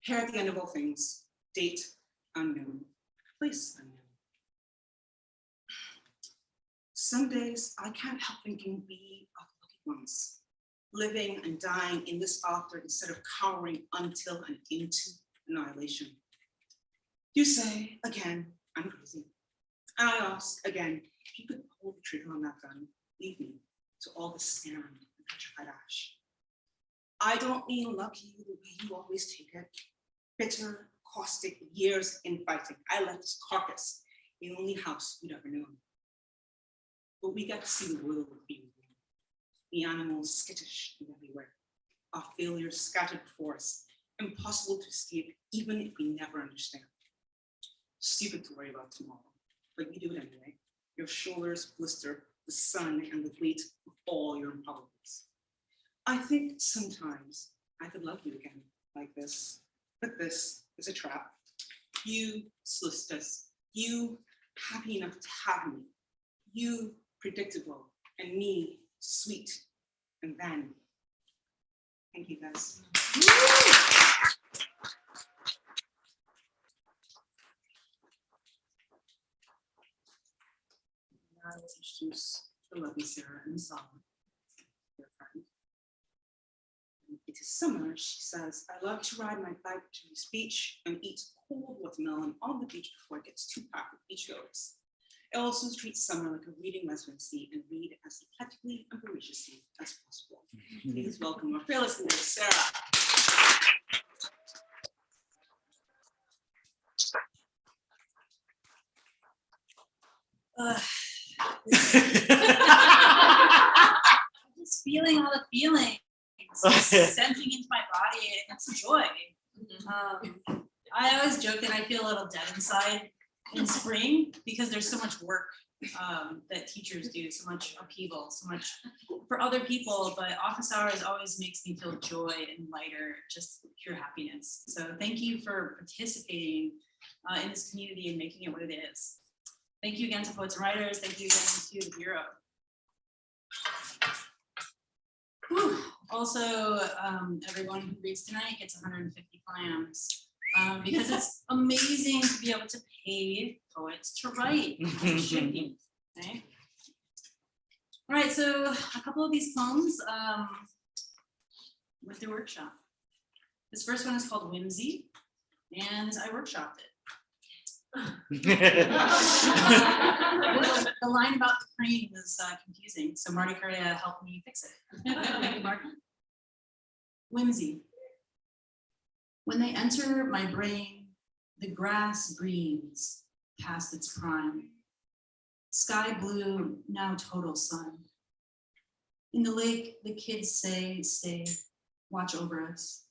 Here at the end of all things, date unknown, place unknown. Some days I can't help thinking we are the lucky ones, living and dying in this after instead of cowering until and into annihilation. You say again, I'm crazy. And I ask again, if you could pull the trigger on that gun, leave me to all the sand and petrified ash. I don't mean lucky the way you always take it. Bitter, caustic years in fighting. I left his carcass in the only house we'd ever known. But we got to see the world being born. The animals skittish and everywhere. Our failures scattered before us. Impossible to escape, even if we never understand. Stupid to worry about tomorrow, but you do it anyway. Your shoulders blister the sun and the weight of all your improbables. I think sometimes I could love you again like this, but this is a trap. You solicitous, you happy enough to have me, you predictable, and me sweet, and then. Thank you guys. Now I will introduce the lovely Sarah and Solomon, their friend. And it is summer, she says, I love to ride my bike to this beach and eat cold watermelon on the beach before it gets too packed with beachgoers. I also treat summer like a reading residency and read as authentically and voraciously as possible. Please welcome our fearless leader, Sarah. I'm just feeling all the feelings sensing into my body. It's joy. I always joke that I feel a little dead inside in spring because there's so much work that teachers do, so much upheaval, so much for other people, but office hours always makes me feel joy and lighter, just pure happiness. So thank you for participating in this community and making it what it is. Thank you again to Poets and Writers. Thank you again to the Bureau. Whew. Also, everyone who reads tonight gets 150 clams because it's amazing to be able to pay poets to write. It should be, okay? All right, so a couple of these poems with the workshop. This first one is called Whimsy, and I workshopped it. The line about the crane was confusing, so Marty Correa helped me fix it. Thank you, Marty. Whimsy. When they enter my brain, the grass greens past its prime. Sky blue, now total sun. In the lake, the kids say, stay, watch over us.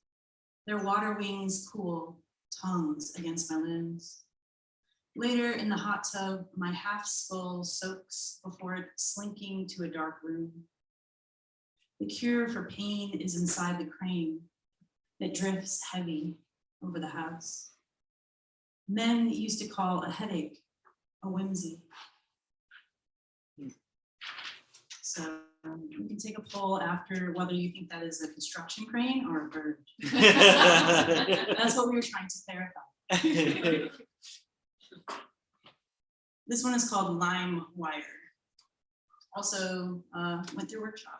Their water wings cool, tongues against my limbs. Later in the hot tub, my half skull soaks before slinking to a dark room. The cure for pain is inside the crane that drifts heavy over the house. Men used to call a headache a whimsy. So we can take a poll after whether you think that is a construction crane or a bird. That's what we were trying to clarify. This one is called Lime Wire. Also went through workshop.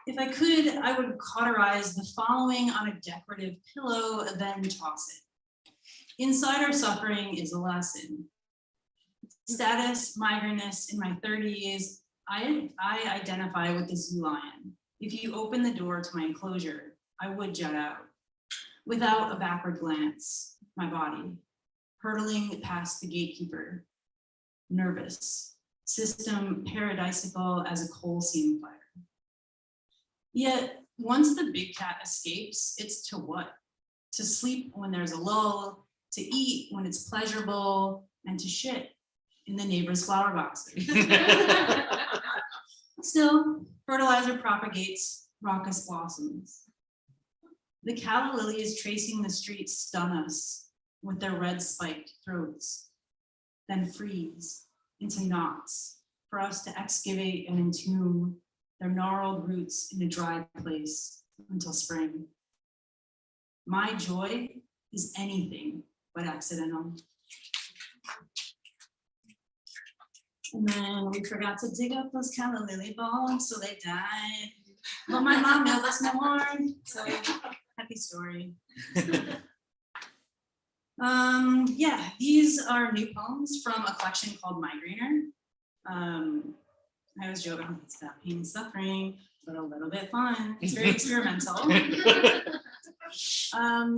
If I could, I would cauterize the following on a decorative pillow, then toss it. Inside our suffering is a lesson. Status, migrantness in my 30s, I identify with the zoo lion. If you open the door to my enclosure, I would jet out without a backward glance, my body, hurtling past the gatekeeper, nervous, system paradisical as a coal seam fire. Yet, once the big cat escapes, it's to what? To sleep when there's a lull, to eat when it's pleasurable, and to shit in the neighbor's flower boxes. Still, fertilizer propagates raucous blossoms. The calla lilies tracing the streets stun us with their red spiked throats, then freeze into knots for us to excavate and entomb their gnarled roots in a dry place until spring. My joy is anything but accidental. And then we forgot to dig up those calla lily bulbs, so they died. But my mom knows us no more, so happy story. Yeah, these are new poems from a collection called Migrainer. I was joking, it's about pain and suffering, but a little bit fun. It's very experimental.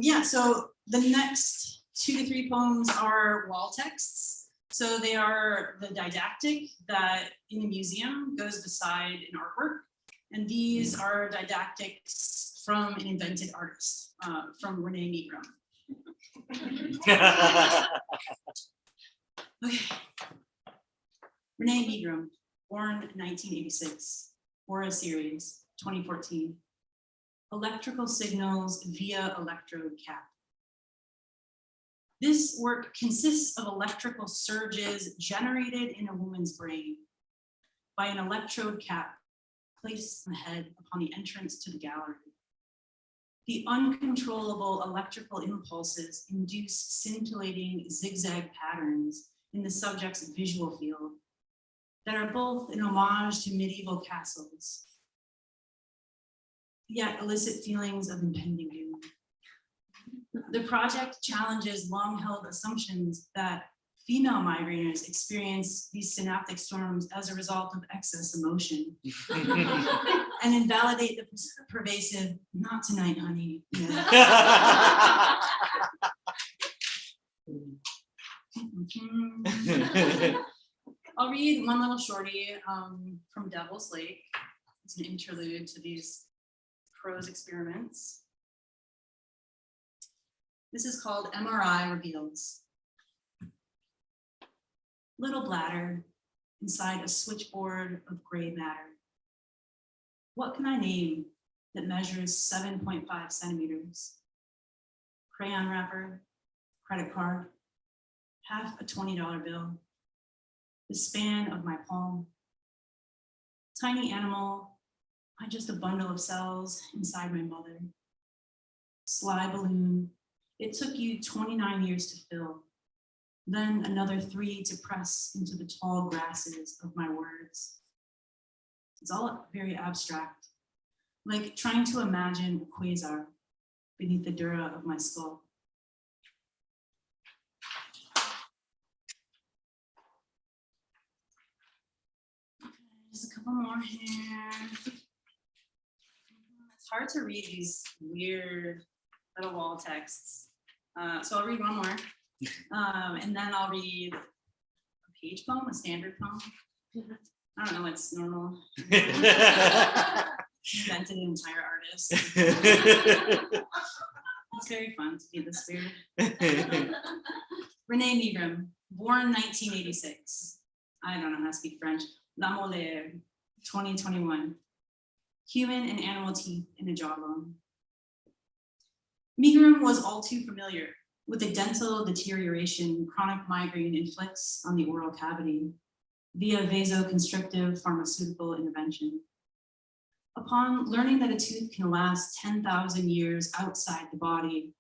Yeah, so the next 2 to 3 poems are wall texts. So they are the didactic that in a museum goes beside an artwork. And these are didactics from an invented artist, from Renee Negron. Okay. Renee Negron, born 1986, Aura series, 2014. Electrical signals via electrode cap. This work consists of electrical surges generated in a woman's brain by an electrode cap placed on the head upon the entrance to the gallery. The uncontrollable electrical impulses induce scintillating zigzag patterns in the subject's visual field that are both an homage to medieval castles yet elicit feelings of impending doom. The project challenges long-held assumptions that female migrators experience these synaptic storms as a result of excess emotion and invalidate the pervasive, "not tonight, honey." I'll read one little shorty from Devil's Lake. It's an interlude to these prose experiments. This is called MRI Reveals. Little bladder inside a switchboard of gray matter. What can I name that measures 7.5 centimeters? Crayon wrapper, credit card, half a $20 bill, the span of my palm. Tiny animal, I'm just a bundle of cells inside my mother. Sly balloon, it took you 29 years to fill, then another 3 to press into the tall grasses of my words. It's all very abstract, like trying to imagine a quasar beneath the dura of my skull. Just a couple more here. It's hard to read these weird little wall texts. So I'll read one more. And then I'll read a page poem, a standard poem. I don't know, it's normal. Invented an entire artist. It's very fun to be this weird. Renee Migrum, born 1986. I don't know how to speak French. La Molaire, 2021. Human and animal teeth in a jawbone. Migrum was all too familiar with the dental deterioration chronic migraine inflicts on the oral cavity via vasoconstrictive pharmaceutical intervention. Upon learning that a tooth can last 10,000 years outside the body,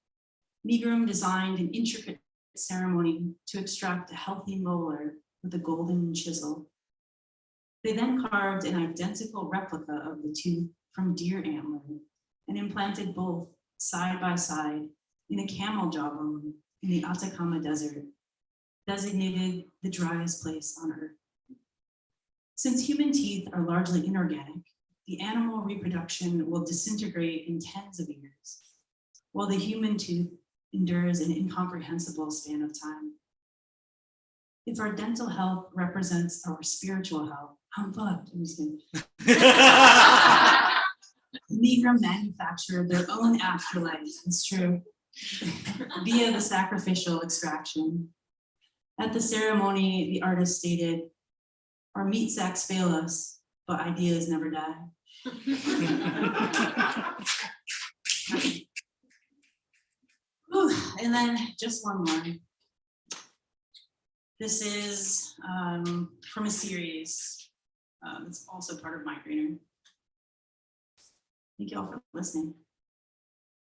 Migrum designed an intricate ceremony to extract a healthy molar with a golden chisel. They then carved an identical replica of the tooth from deer antler and implanted both side by side in a camel jawbone in the Atacama Desert, designated the driest place on earth. Since human teeth are largely inorganic, the animal reproduction will disintegrate in tens of years, while the human tooth endures an incomprehensible span of time. If our dental health represents our spiritual health, I'm fucked. I'm just kidding. Migrum manufactured their own afterlife, it's true, via the sacrificial extraction. At the ceremony, the artist stated, "Our meat sacks fail us, but ideas never die." Whew, and then just one more. This is from a series. It's also part of Migrainer. Thank you all for listening.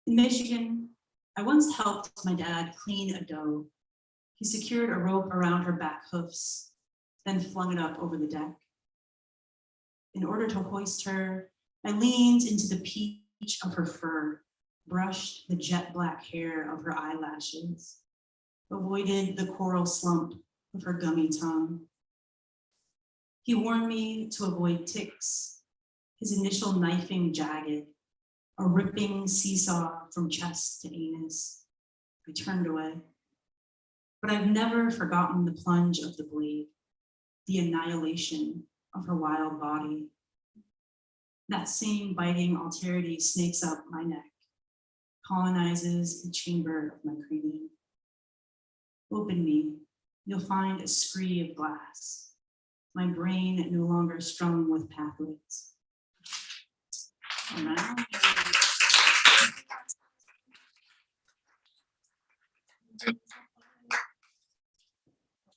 In Michigan, I once helped my dad clean a doe. He secured a rope around her back hoofs, then flung it up over the deck. In order to hoist her, I leaned into the peach of her fur, brushed the jet black hair of her eyelashes, avoided the coral slump of her gummy tongue. He warned me to avoid ticks, his initial knifing jagged, a ripping seesaw from chest to anus. I turned away, but I've never forgotten the plunge of the blade, the annihilation of her wild body. That same biting alterity snakes up my neck, colonizes the chamber of my cranium. Open me, you'll find a scree of glass, my brain no longer strung with pathways. All right.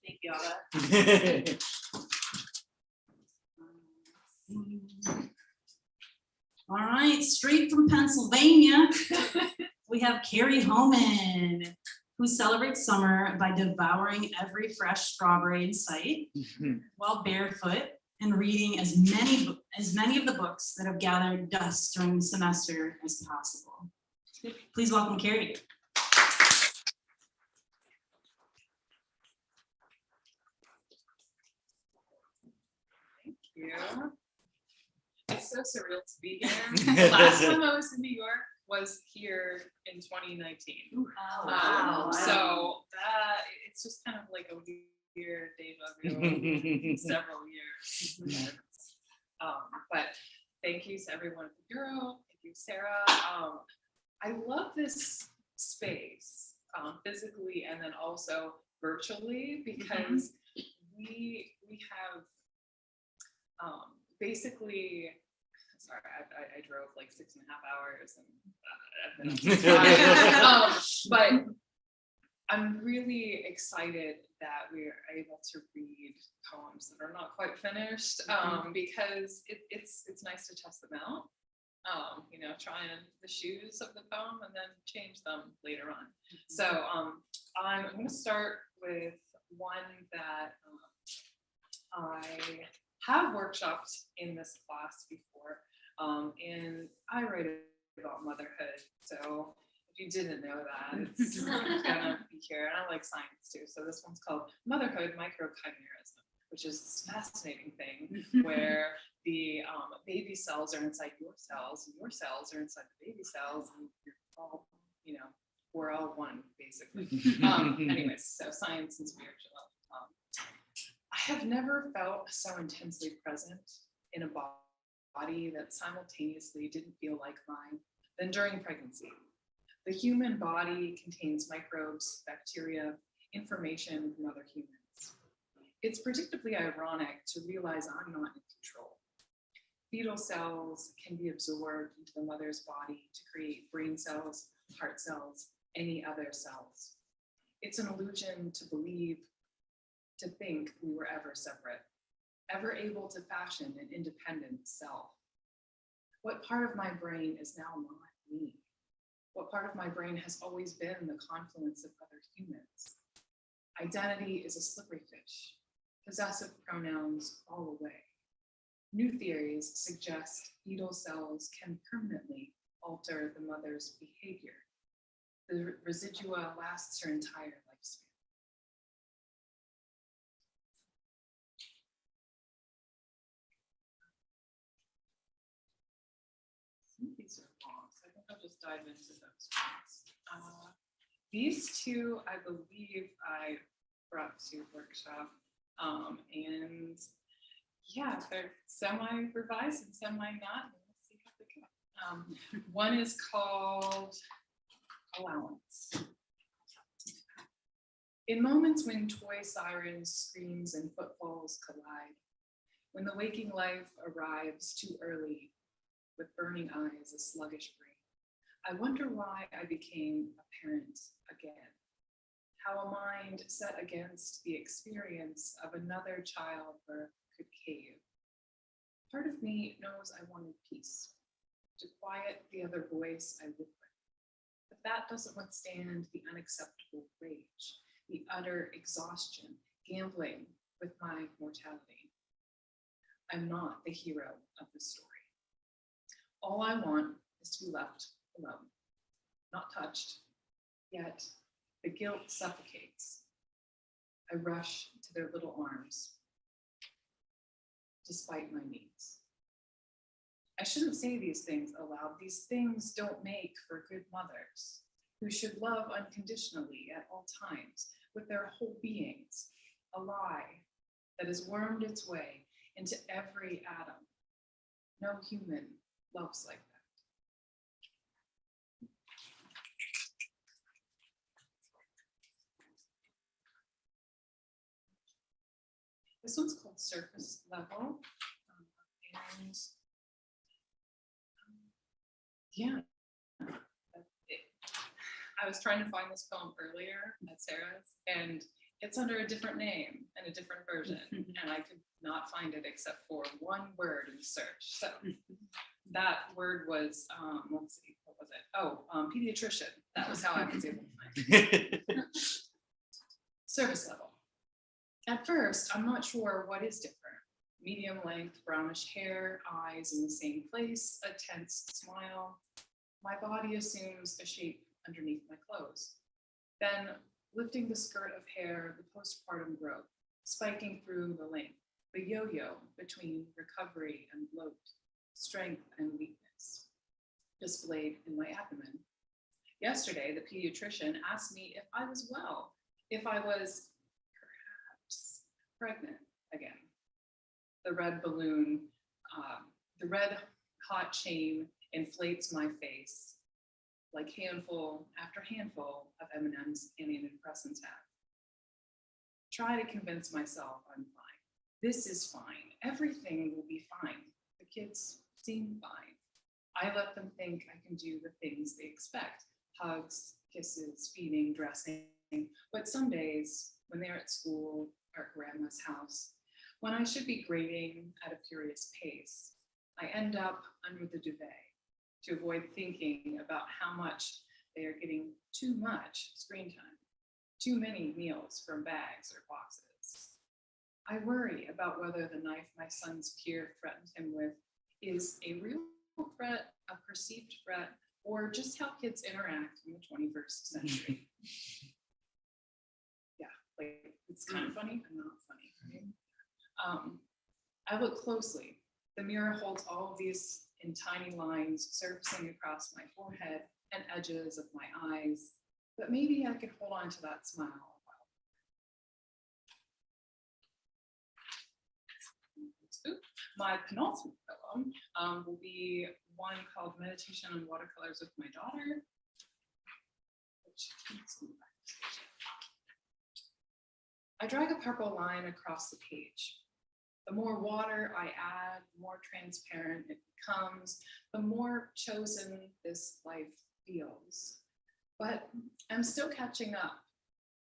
Thank you, Alba. All right, straight from Pennsylvania, we have Carrie Homan, who celebrates summer by devouring every fresh strawberry in sight while barefoot and reading as many as many of the books that have gathered dust during the semester as possible. Please welcome Carrie. You. It's so surreal to be here. The last time I was in New York was here in 2019. Wow. So that it's just kind of like a weird deja vu of several years. But thank you to everyone at the Bureau. Thank you, Sarah. I love this space physically and then also virtually because we have basically, sorry, I drove like 6.5 hours and but I'm really excited that we're able to read poems that are not quite finished because it's nice to test them out. You know, try on the shoes of the poem and then change them later on. So I'm going to start with one that I have workshopped in this class before, and I write about motherhood. So if you didn't know that, it's gonna be here. And I like science too. So this one's called Motherhood Microchimerism, which is this fascinating thing where the baby cells are inside your cells, and your cells are inside the baby cells, and you're all, you know, we're all one basically. Anyways, so science and spiritual. I have never felt so intensely present in a body that simultaneously didn't feel like mine than during pregnancy. The human body contains microbes, bacteria, information from other humans. It's predictably ironic to realize I'm not in control. Fetal cells can be absorbed into the mother's body to create brain cells, heart cells, any other cells. It's an illusion to believe, to think we were ever separate, ever able to fashion an independent self. What part of my brain is now not me? What part of my brain has always been the confluence of other humans? Identity is a slippery fish. Possessive pronouns fall away. New theories suggest fetal cells can permanently alter the mother's behavior. The residua lasts her entire lifespan. These are long, so I think I'll just dive into those ones. These two, I believe I brought to workshop, and yeah, they're semi-revised and semi-not. Let's see how they go. One is called Allowance. In moments when toy sirens, screams, and footfalls collide, when the waking life arrives too early, with burning eyes, a sluggish brain, I wonder why I became a parent again. How a mind set against the experience of another childbirth could cave. Part of me knows I wanted peace, to quiet the other voice I live with. But that doesn't withstand the unacceptable rage, the utter exhaustion, gambling with my mortality. I'm not the hero of the story. All I want is to be left alone, not touched, yet the guilt suffocates. I rush to their little arms, despite my needs. I shouldn't say these things aloud. These things don't make for good mothers who should love unconditionally at all times with their whole beings, a lie that has wormed its way into every atom. No human loves like that. This one's called Surface Level. And yeah, I was trying to find this poem earlier at Sarah's, and it's under a different name and a different version, and I could not find it except for one word in search. So that word was, let's see, what was it? Oh, pediatrician. That was how I was able to find it. Surface level. At first, I'm not sure what is different. medium length brownish hair, eyes in the same place, a tense smile. My body assumes a shape underneath my clothes. Then lifting the skirt of hair, the postpartum growth, spiking through the length, the yo-yo between recovery and bloat, strength and weakness, displayed in my abdomen. Yesterday, the pediatrician asked me if I was well, if I was perhaps pregnant again. The red balloon, the red hot chain inflates my face like handful after handful of M&Ms and antidepressants have. Try to convince myself I'm fine. This is fine. Everything will be fine. The kids seem fine. I let them think I can do the things they expect. Hugs, kisses, feeding, dressing. But some days when they're at school or at grandma's house, when I should be grading at a furious pace, I end up under the duvet to avoid thinking about how much they are getting too much screen time, too many meals from bags or boxes. I worry about whether the knife my son's peer threatened him with is a real threat, a perceived threat, or just how kids interact in the 21st century. Yeah, like it's kind of funny and not funny. Right? I look closely. The mirror holds all of these in tiny lines surfacing across my forehead and edges of my eyes, but maybe I could hold on to that smile a while. My penultimate poem will be one called Meditation on Watercolors with My Daughter, which I drag a purple line across the page. The more water I add, the more transparent it becomes, the more chosen this life feels. But I'm still catching up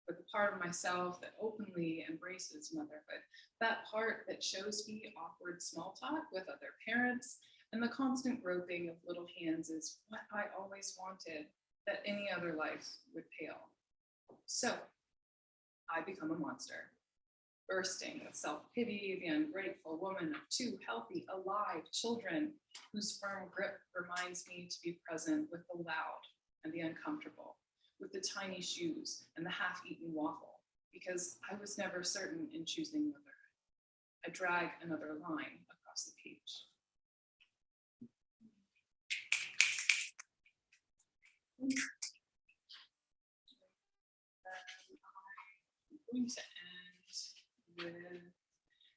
with the part of myself that openly embraces motherhood, that part that shows me awkward small talk with other parents, and the constant groping of little hands is what I always wanted that any other life would pale. So I become a monster, bursting with self-pity, the ungrateful woman of two healthy, alive children whose firm grip reminds me to be present with the loud and the uncomfortable, with the tiny shoes and the half-eaten waffle, because I was never certain in choosing motherhood. I drag another line across the page. I'm going to end with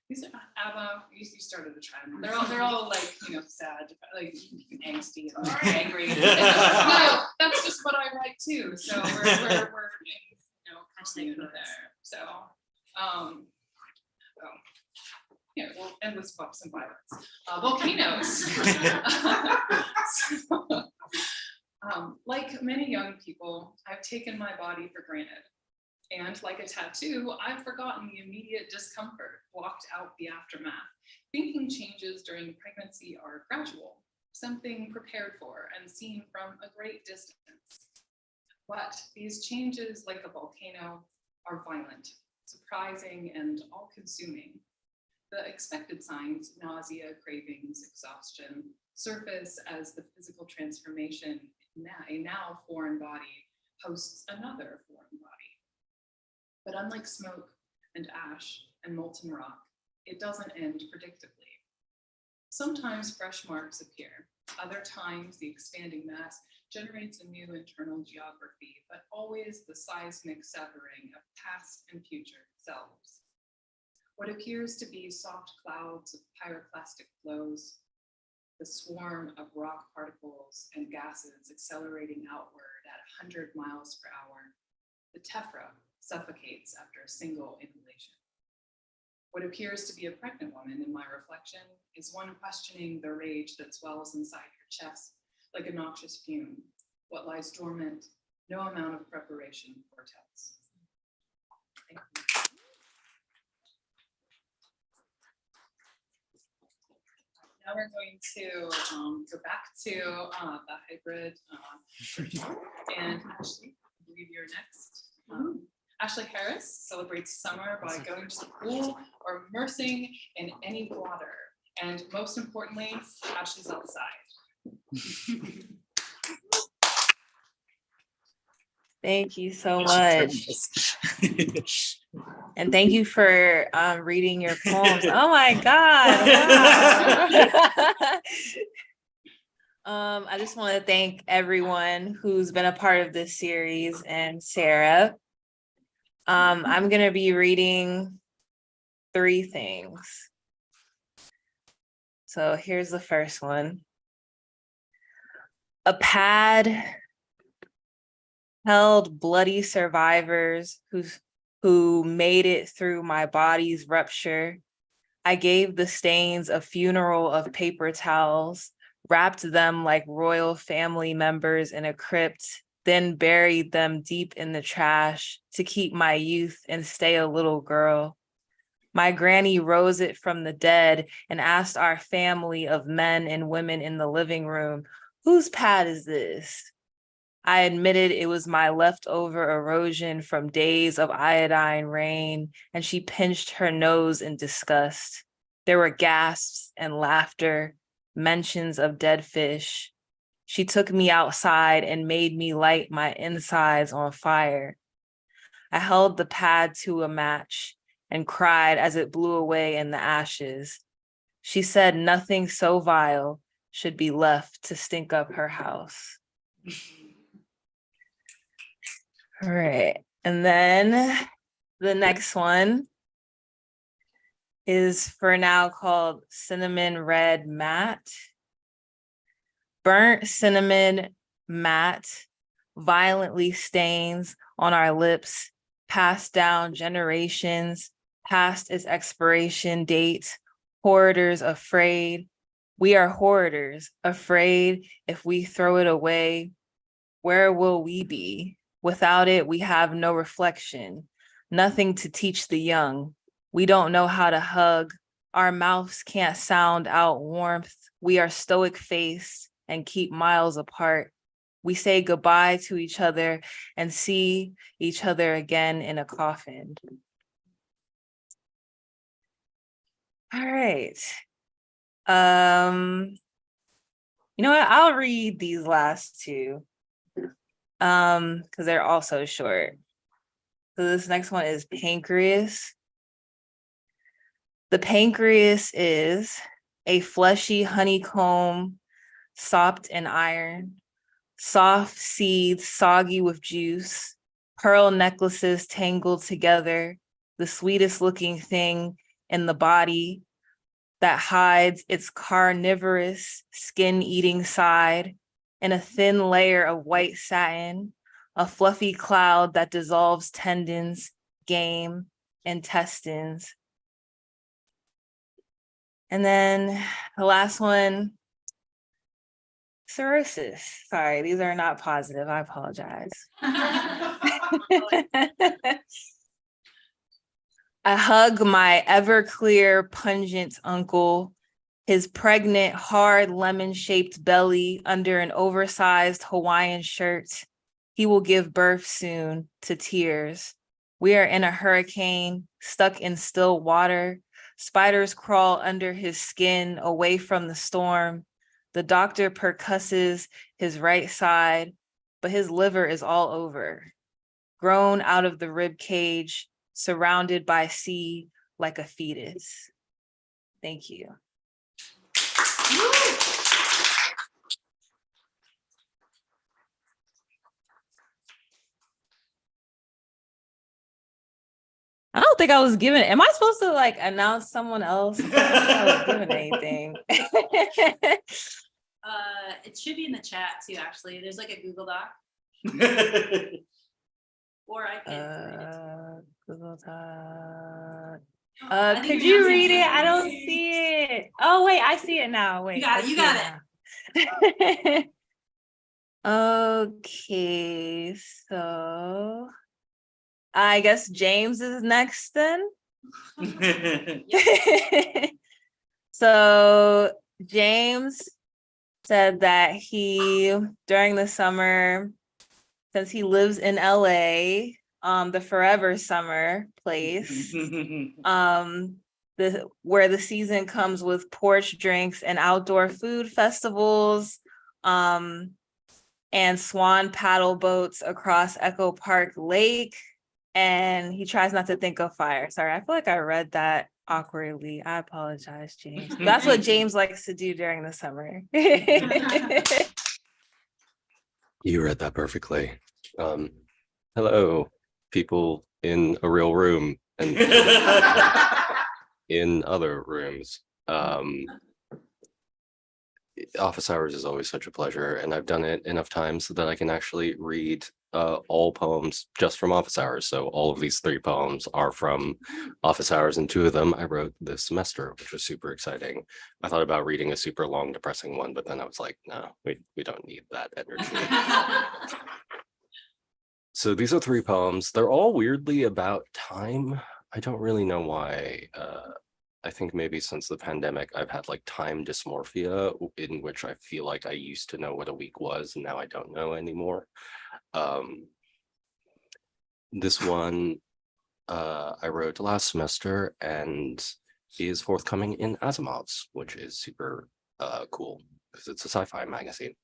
these are ABBA. You started to try them. They're all like, you know, sad, like angsty and angry. No, that's just what I write too. So we're in, you know, commune there. So yeah, we'll end with some violence. Volcanoes. Like many young people, I've taken my body for granted. And like a tattoo, I've forgotten the immediate discomfort, blocked out the aftermath. Thinking changes during pregnancy are gradual, something prepared for and seen from a great distance. But these changes, like a volcano, are violent, surprising, and all-consuming. The expected signs, nausea, cravings, exhaustion, surface as the physical transformation in a now foreign body hosts another foreign body. But unlike smoke and ash and molten rock, it doesn't end predictably. Sometimes fresh marks appear. Other times, the expanding mass generates a new internal geography, but always the seismic severing of past and future selves. What appears to be soft clouds of pyroclastic flows, the swarm of rock particles and gases accelerating outward at 100 miles per hour, the tephra suffocates after a single inhalation. What appears to be a pregnant woman in my reflection is one questioning the rage that swells inside her chest like a noxious fume. What lies dormant, no amount of preparation foretells. Thank you. Now we're going to go back to the hybrid and Ashley, I believe you're next. Ashley Harris celebrates summer by going to the pool or immersing in any water. And most importantly, Ashley's outside. Thank you so much. And thank you for reading your poems. Oh my God. Wow. I just want to thank everyone who's been a part of this series and Sarah. I'm going to be reading 3 things. So here's the first one. A pad held bloody survivors who made it through my body's rupture. I gave the stains a funeral of paper towels, wrapped them like royal family members in a crypt, then buried them deep in the trash to keep my youth and stay a little girl. My granny rose it from the dead and asked our family of men and women in the living room, "Whose pad is this?" I admitted it was my leftover erosion from days of iodine rain, and she pinched her nose in disgust. There were gasps and laughter, mentions of dead fish. She took me outside and made me light my insides on fire. I held the pad to a match and cried as it blew away in the ashes. She said nothing so vile should be left to stink up her house. All right, and then the next one is for now called Cinnamon Red Matte. Burnt cinnamon matte violently stains on our lips, passed down generations, past its expiration date, hoarders afraid. We are hoarders, afraid if we throw it away, where will we be? Without it, we have no reflection, nothing to teach the young. We don't know how to hug. Our mouths can't sound out warmth. We are stoic-faced and keep miles apart. We say goodbye to each other and see each other again in a coffin. All right. You know what? I'll read these last 2. Because they're also short. So this next one is pancreas. The pancreas is a fleshy honeycomb sopped in iron, soft seeds soggy with juice, pearl necklaces tangled together, the sweetest looking thing in the body that hides its carnivorous skin-eating side in a thin layer of white satin, a fluffy cloud that dissolves tendons, game, intestines. And then the last one, cirrhosis. Sorry, these are not positive. I apologize. I hug my Everclear pungent uncle, his pregnant, hard lemon-shaped belly under an oversized Hawaiian shirt. He will give birth soon to tears. We are in a hurricane, stuck in still water. Spiders crawl under his skin, away from the storm. The doctor percusses his right side, but his liver is all over. Grown out of the rib cage, surrounded by sea like a fetus. Thank you. I don't think I was given. Am I supposed to like announce someone else? I don't think I was given anything. It should be in the chat too, actually. There's like a Google Doc, or I can. Google Doc. I think Could you're you announcing read it? I don't something. see it. Oh wait, I see it now. Wait, You got it, I you see got it now. Okay, so I guess James is next then. So James said that he, during the summer, since he lives in LA, the Forever Summer place. Where the season comes with porch drinks and outdoor food festivals, and swan paddle boats across Echo Park Lake. And he tries not to think of fire. Sorry, I feel like I read that awkwardly. I apologize, James. That's what James likes to do during the summer. You read that perfectly. Hello, people in a real room and in other rooms. Office hours is always such a pleasure, and I've done it enough times so that I can actually read all poems just from office hours. So all of these 3 poems are from office hours, and 2 of them I wrote this semester, which was super exciting. I thought about reading a super long, depressing one, but then I was like, no, we don't need that energy. So these are 3 poems. They're all weirdly about time. I don't really know why. I think maybe since the pandemic, I've had like time dysmorphia, in which I feel like I used to know what a week was, and now I don't know anymore. This one I wrote last semester and is forthcoming in Asimov's, which is super cool because it's a sci-fi magazine.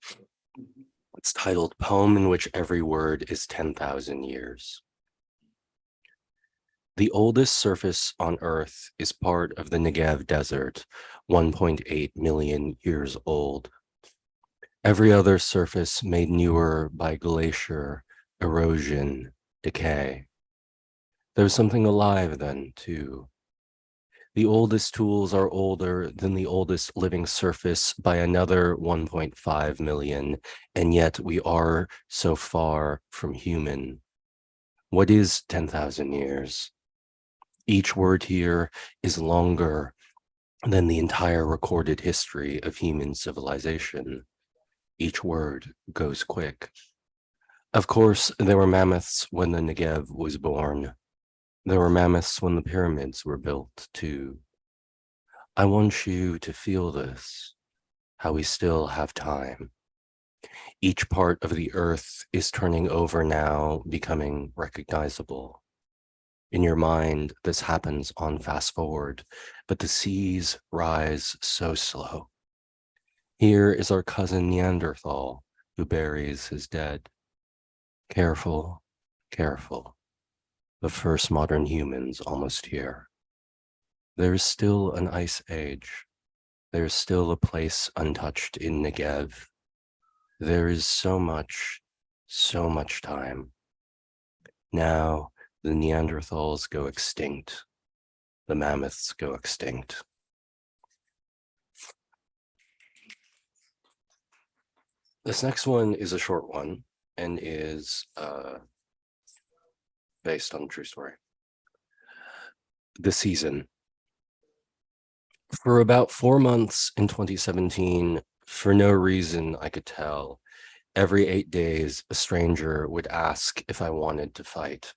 It's titled Poem in Which Every Word is 10,000 Years. The oldest surface on Earth is part of the Negev Desert, 1.8 million years old. Every other surface made newer by glacier, erosion, decay. There's something alive then, too. The oldest tools are older than the oldest living surface by another 1.5 million, and yet we are so far from human. What is 10,000 years? Each word here is longer than the entire recorded history of human civilization. Each word goes quick. Of course, there were mammoths when the Negev was born. There were mammoths when the pyramids were built, too. I want you to feel this, how we still have time. Each part of the earth is turning over now, becoming recognizable. In your mind, this happens on fast forward, but the seas rise so slow. Here is our cousin Neanderthal who buries his dead. Careful, careful. The first modern humans almost here. There is still an ice age. There is still a place untouched in Negev. There is so much time. Now, the Neanderthals go extinct. The mammoths go extinct. This next one is a short one and is based on a true story. The season. For about 4 months in 2017, for no reason I could tell, every 8 days, a stranger would ask if I wanted to fight.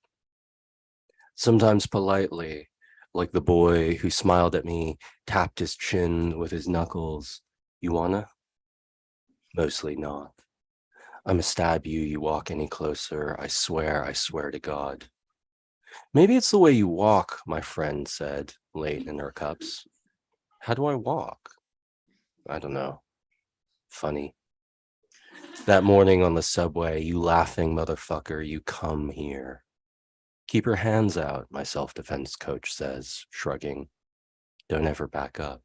Sometimes politely, like the boy who smiled at me, tapped his chin with his knuckles. You wanna? Mostly not. I'ma stab you, you walk any closer. I swear to God. Maybe it's the way you walk, my friend said, late in her cups. How do I walk? I don't know. Funny. That morning on the subway, you laughing motherfucker, you come here. Keep your hands out, my self-defense coach says, shrugging. Don't ever back up.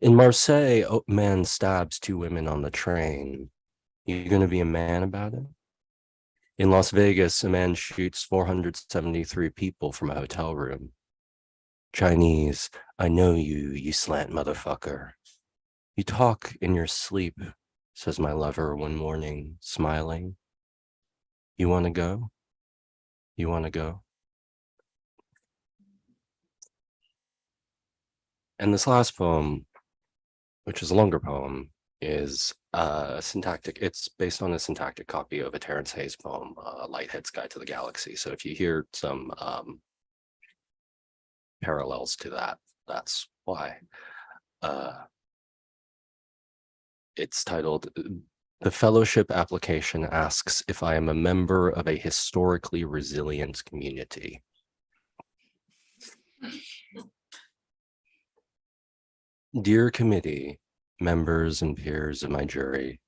In Marseille, a man stabs 2 women on the train. You gonna be a man about it? In Las Vegas, a man shoots 473 people from a hotel room. Chinese, I know you, you slant motherfucker. You talk in your sleep, says my lover one morning, smiling. You wanna go? You wanna go? And this last poem, which is a longer poem, is syntactic. It's based on a syntactic copy of a Terence Hayes poem, Lighthead's Guide to the Galaxy. So if you hear some parallels to that, that's why. It's titled The fellowship application asks if I am a member of a historically resilient community. Dear committee, members and peers of my jury,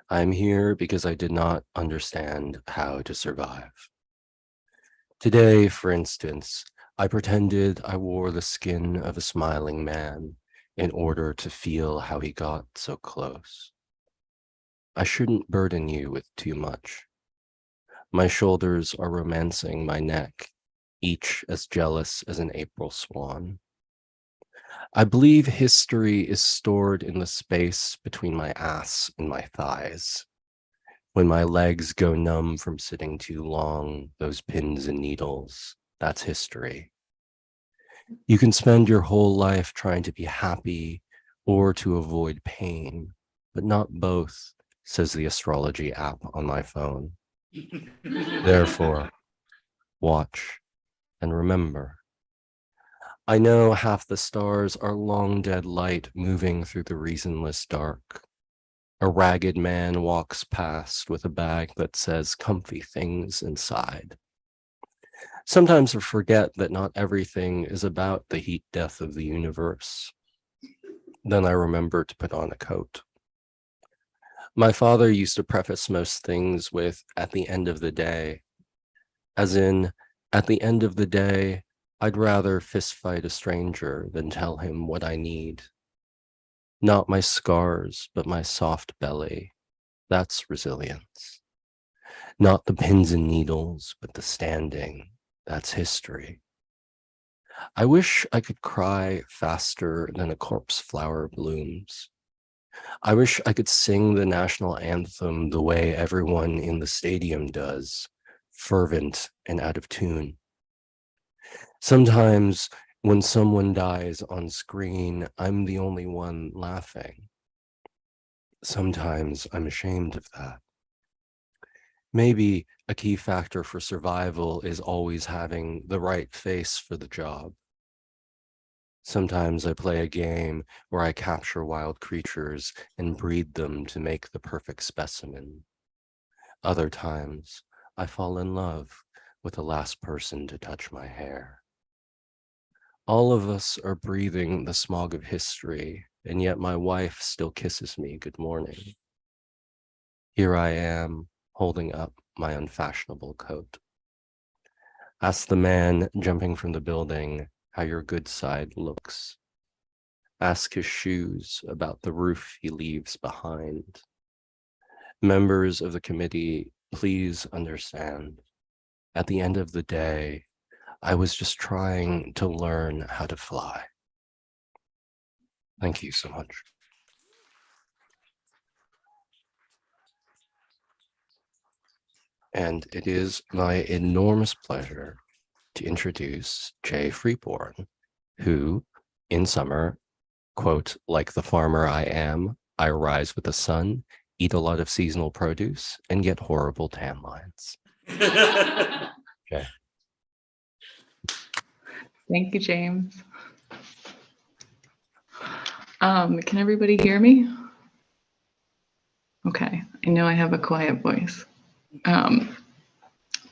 I am here because I did not understand how to survive. Today, for instance, I pretended I wore the skin of a smiling man in order to feel how he got so close. I shouldn't burden you with too much. My shoulders are romancing my neck, each as jealous as an April swan. I believe history is stored in the space between my ass and my thighs. When my legs go numb from sitting too long, those pins and needles, that's history. You can spend your whole life trying to be happy or to avoid pain, but not both, says the astrology app on my phone. Therefore, watch and remember. I know half the stars are long dead light moving through the reasonless dark. A ragged man walks past with a bag that says comfy things inside. Sometimes I forget that not everything is about the heat death of the universe. Then I remember to put on a coat. My father used to preface most things with, at the end of the day, as in, at the end of the day, I'd rather fistfight a stranger than tell him what I need. Not my scars, but my soft belly. That's resilience. Not the pins and needles, but the standing. That's history. I wish I could cry faster than a corpse flower blooms. I wish I could sing the national anthem the way everyone in the stadium does, fervent and out of tune. Sometimes when someone dies on screen, I'm the only one laughing. Sometimes I'm ashamed of that. Maybe a key factor for survival is always having the right face for the job. Sometimes I play a game where I capture wild creatures and breed them to make the perfect specimen. Other times, I fall in love with the last person to touch my hair. All of us are breathing the smog of history, and yet my wife still kisses me good morning. Here I am, holding up my unfashionable coat. Ask the man jumping from the building how your good side looks. Ask his shoes about the roof he leaves behind. Members of the committee, please understand. At the end of the day, I was just trying to learn how to fly. Thank you so much. And it is my enormous pleasure to introduce Jay Freeborn, who in summer, quote, like the farmer I am, I rise with the sun, eat a lot of seasonal produce, and get horrible tan lines. Okay. Thank you, James. Can everybody hear me? Okay, I know I have a quiet voice.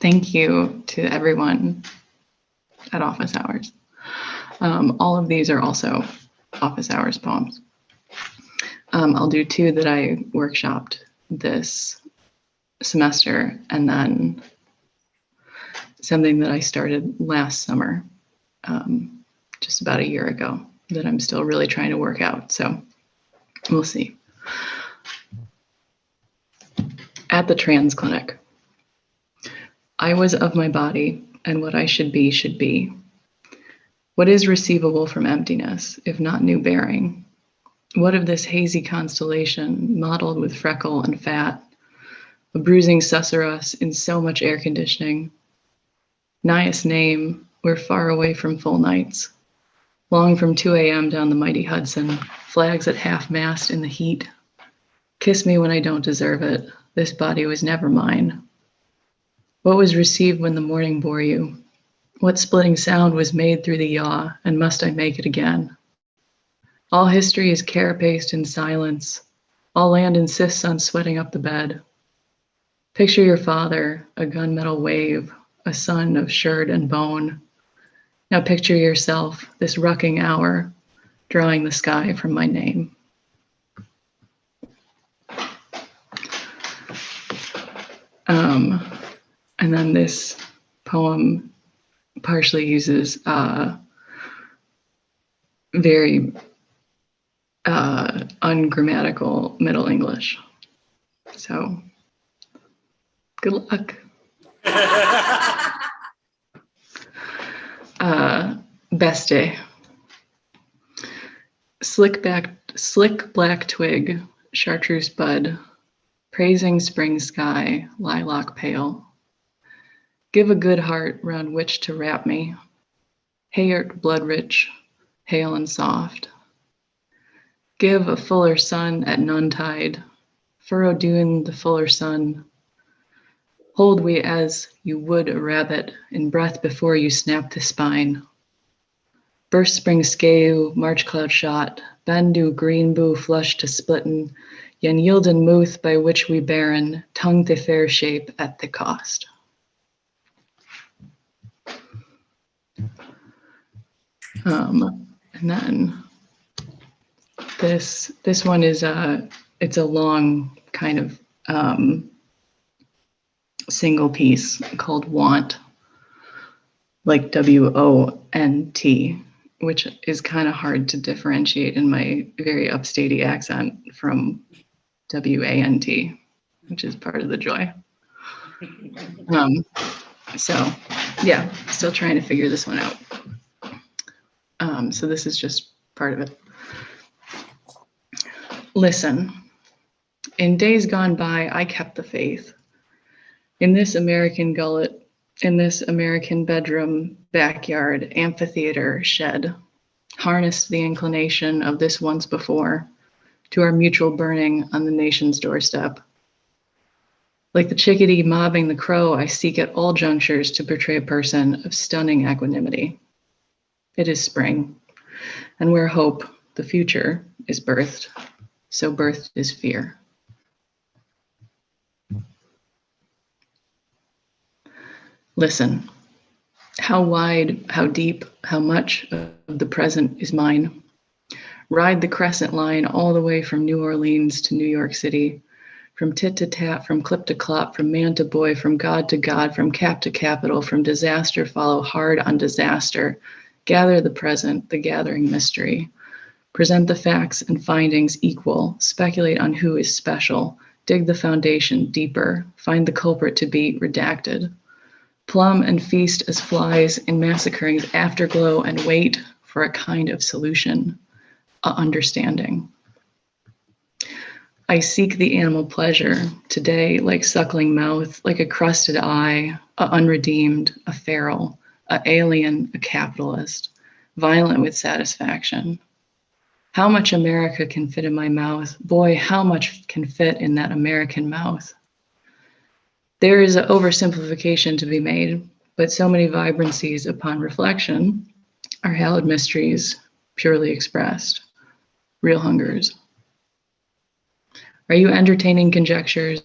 Thank you to everyone at Office Hours. All of these are also Office Hours poems. I'll do two that I workshopped this semester, and then something that I started last summer, just about a year ago, that I'm still really trying to work out. So we'll see. At the trans clinic. I was of my body, and what I should be should be. What is receivable from emptiness, if not new bearing? What of this hazy constellation, mottled with freckle and fat, a bruising susurrus in so much air conditioning? Nighest name, we're far away from full nights. Long from 2 a.m. down the mighty Hudson, flags at half-mast in the heat. Kiss me when I don't deserve it. This body was never mine. What was received when the morning bore you? What splitting sound was made through the yaw, and must I make it again? All history is carapaced in silence. All land insists on sweating up the bed. Picture your father, a gunmetal wave, a son of sherd and bone. Now picture yourself, this rucking hour, drawing the sky from my name. And then this poem partially uses very ungrammatical Middle English. So good luck. Best day. Slick black twig, chartreuse bud, praising spring sky, lilac pale. Give a good heart round which to wrap me, hayert blood rich, hale and soft. Give a fuller sun at noontide, furrow dune the fuller sun. Hold we as you would a rabbit in breath before you snap the spine. Burst spring skeu, March cloud shot, bandu green boo flush to splitten, yen yielden muth by which we barren, tongue the fair shape at the cost. And then this one is it's a long kind of single piece called Want, like W-O-N-T, which is kind of hard to differentiate in my very upstatey accent from W-A-N-T, which is part of the joy. So yeah, still trying to figure this one out. So this is just part of it. Listen, in days gone by, I kept the faith. In this American gullet, in this American bedroom, backyard, amphitheater, shed, harnessed the inclination of this once before to our mutual burning on the nation's doorstep. Like the chickadee mobbing the crow, I seek at all junctures to portray a person of stunning equanimity. It is spring, and where hope, the future, is birthed, so birthed is fear. Listen, how wide, how deep, how much of the present is mine. Ride the crescent line all the way from New Orleans to New York City, from tit to tat, from clip to clop, from man to boy, from God to God, from cap to capital, from disaster follow hard on disaster. Gather the present, the gathering mystery. Present the facts and findings equal, speculate on who is special, dig the foundation deeper, find the culprit to be redacted. Plumb and feast as flies in massacuring's afterglow and wait for a kind of solution, a understanding. I seek the animal pleasure today like suckling mouth, like a crusted eye, a unredeemed, a feral, a alien, a capitalist, violent with satisfaction. How much America can fit in my mouth? Boy, how much can fit in that American mouth? There is an oversimplification to be made, but so many vibrancies upon reflection are hallowed mysteries purely expressed, real hungers. Are you entertaining conjectures?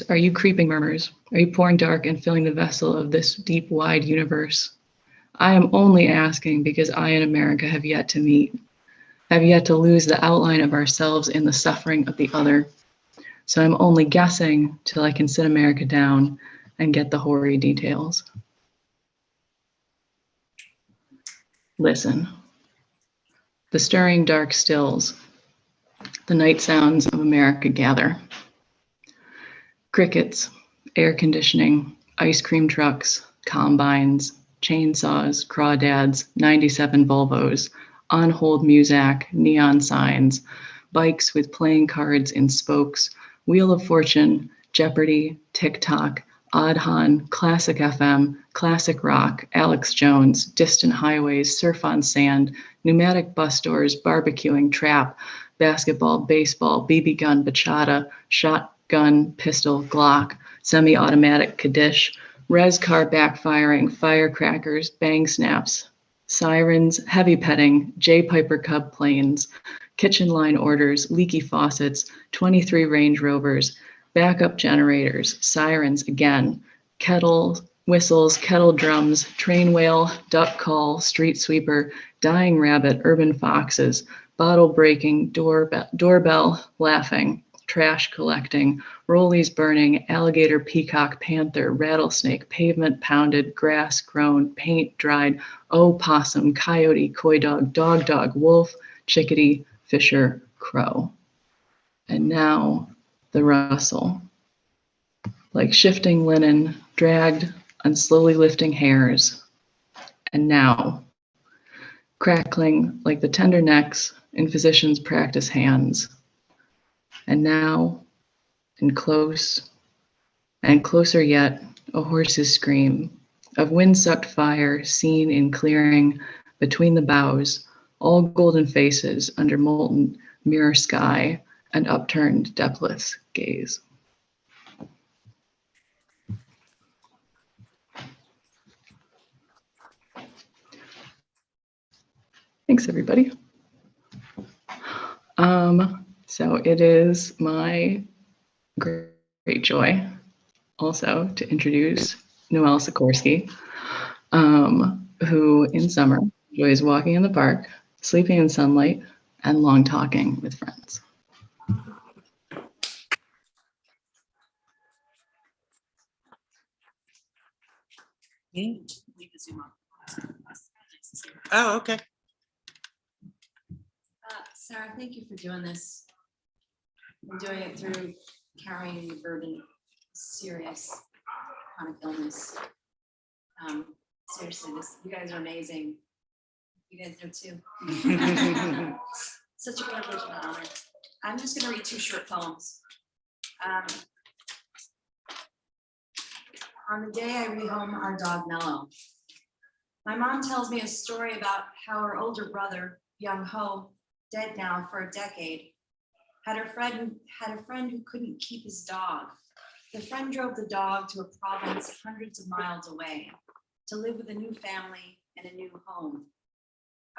Are you creeping murmurs? Are you pouring dark and filling the vessel of this deep, wide universe? I am only asking because I and America have yet to meet, have yet to lose the outline of ourselves in the suffering of the other. So I'm only guessing till I can sit America down and get the hoary details. Listen. The stirring dark stills. The night sounds of America gather. Crickets, air conditioning, ice cream trucks, combines, chainsaws, crawdads, 97 Volvos, on-hold Muzak, neon signs, bikes with playing cards in spokes, Wheel of Fortune, Jeopardy, TikTok, Odd Han, Classic FM, Classic Rock, Alex Jones, Distant Highways, Surf on Sand, pneumatic bus doors, barbecuing, trap, basketball, baseball, BB gun, bachata, shotgun, pistol, Glock, semi-automatic, Kaddish, res car backfiring, firecrackers, bang snaps, Sirens, heavy petting, J. Piper Cub planes, kitchen line orders, leaky faucets, 23 Range Rovers, backup generators, sirens again, kettles, whistles, kettle drums, train whale, duck call, street sweeper, dying rabbit, urban foxes, bottle breaking, doorbell, laughing, trash collecting, rollies burning, alligator, peacock, panther, rattlesnake, pavement pounded, grass grown, paint dried, opossum, coyote, coy dog, dog, wolf, chickadee, fisher, crow. And now the rustle, like shifting linen, dragged on slowly lifting hairs. And now, crackling like the tender necks in physicians' practice hands. And now, and close, and closer yet, a horse's scream of wind-sucked fire seen in clearing between the boughs, all golden faces under molten mirror sky and upturned depthless gaze. Thanks, everybody. So it is my great joy also to introduce Noelle Sikorsky, who in summer enjoys walking in the park, sleeping in sunlight, and long talking with friends. Oh, okay. Sarah, thank you for doing this. And doing it through carrying the burden of serious chronic illness. Seriously, you guys are amazing. You guys are too. Such a privilege and honor. I'm just gonna read 2 short poems. On the day I rehome our dog Mellow, my mom tells me a story about how her older brother, young Ho, dead now for a decade, had a friend who couldn't keep his dog. The friend drove the dog to a province hundreds of miles away to live with a new family and a new home.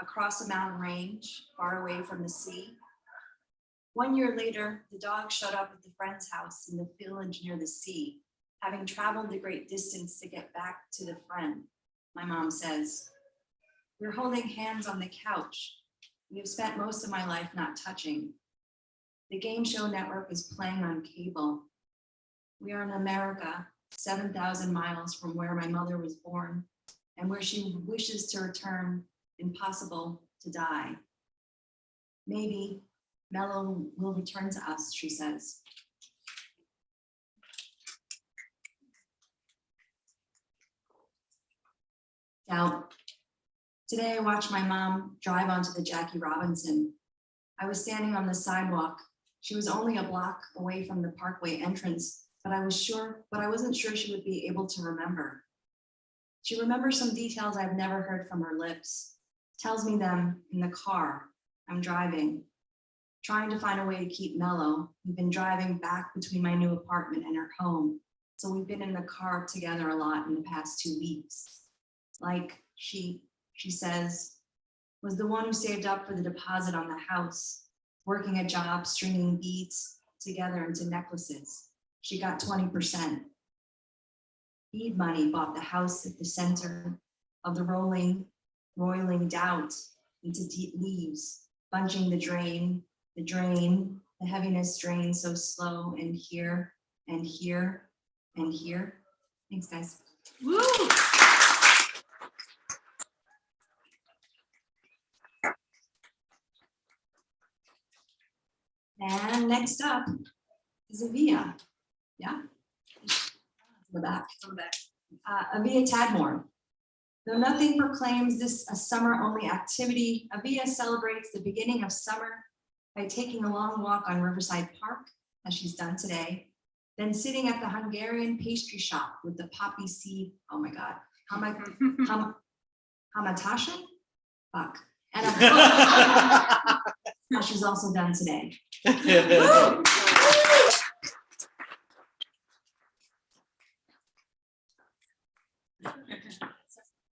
Across a mountain range, far away from the sea. 1 year later, the dog showed up at the friend's house in the village near the sea, having traveled the great distance to get back to the friend. My mom says, "We're holding hands on the couch. We have spent most of my life not touching. The game show network is playing on cable. We are in America, 7,000 miles from where my mother was born and where she wishes to return, impossible to die. Maybe Mellow will return to us," she says. Doubt. Today I watched my mom drive onto the Jackie Robinson. I was standing on the sidewalk. She was only a block away from the Parkway entrance, but I wasn't sure she would be able to remember. She remembers some details I've never heard from her lips, tells me them in the car. I'm driving, trying to find a way to keep Mellow. We've been driving back between my new apartment and her home, so we've been in the car together a lot in the past 2 weeks. Like she says, was the one who saved up for the deposit on the house, working a job, stringing beads together into necklaces. She got 20%. Bead money bought the house at the center of the roiling doubt into deep leaves, bunching the drain, the heaviness drains so slow, and here, and here, and here. Thanks, guys. Woo! And next up is Avia. Yeah? The back. From the back. Avia Tadmore. Though nothing proclaims this a summer-only activity, Avia celebrates the beginning of summer by taking a long walk on Riverside Park, as she's done today, then sitting at the Hungarian pastry shop with the poppy seed, oh my God, Hamatashen? Fuck. And a book, as she's also done today.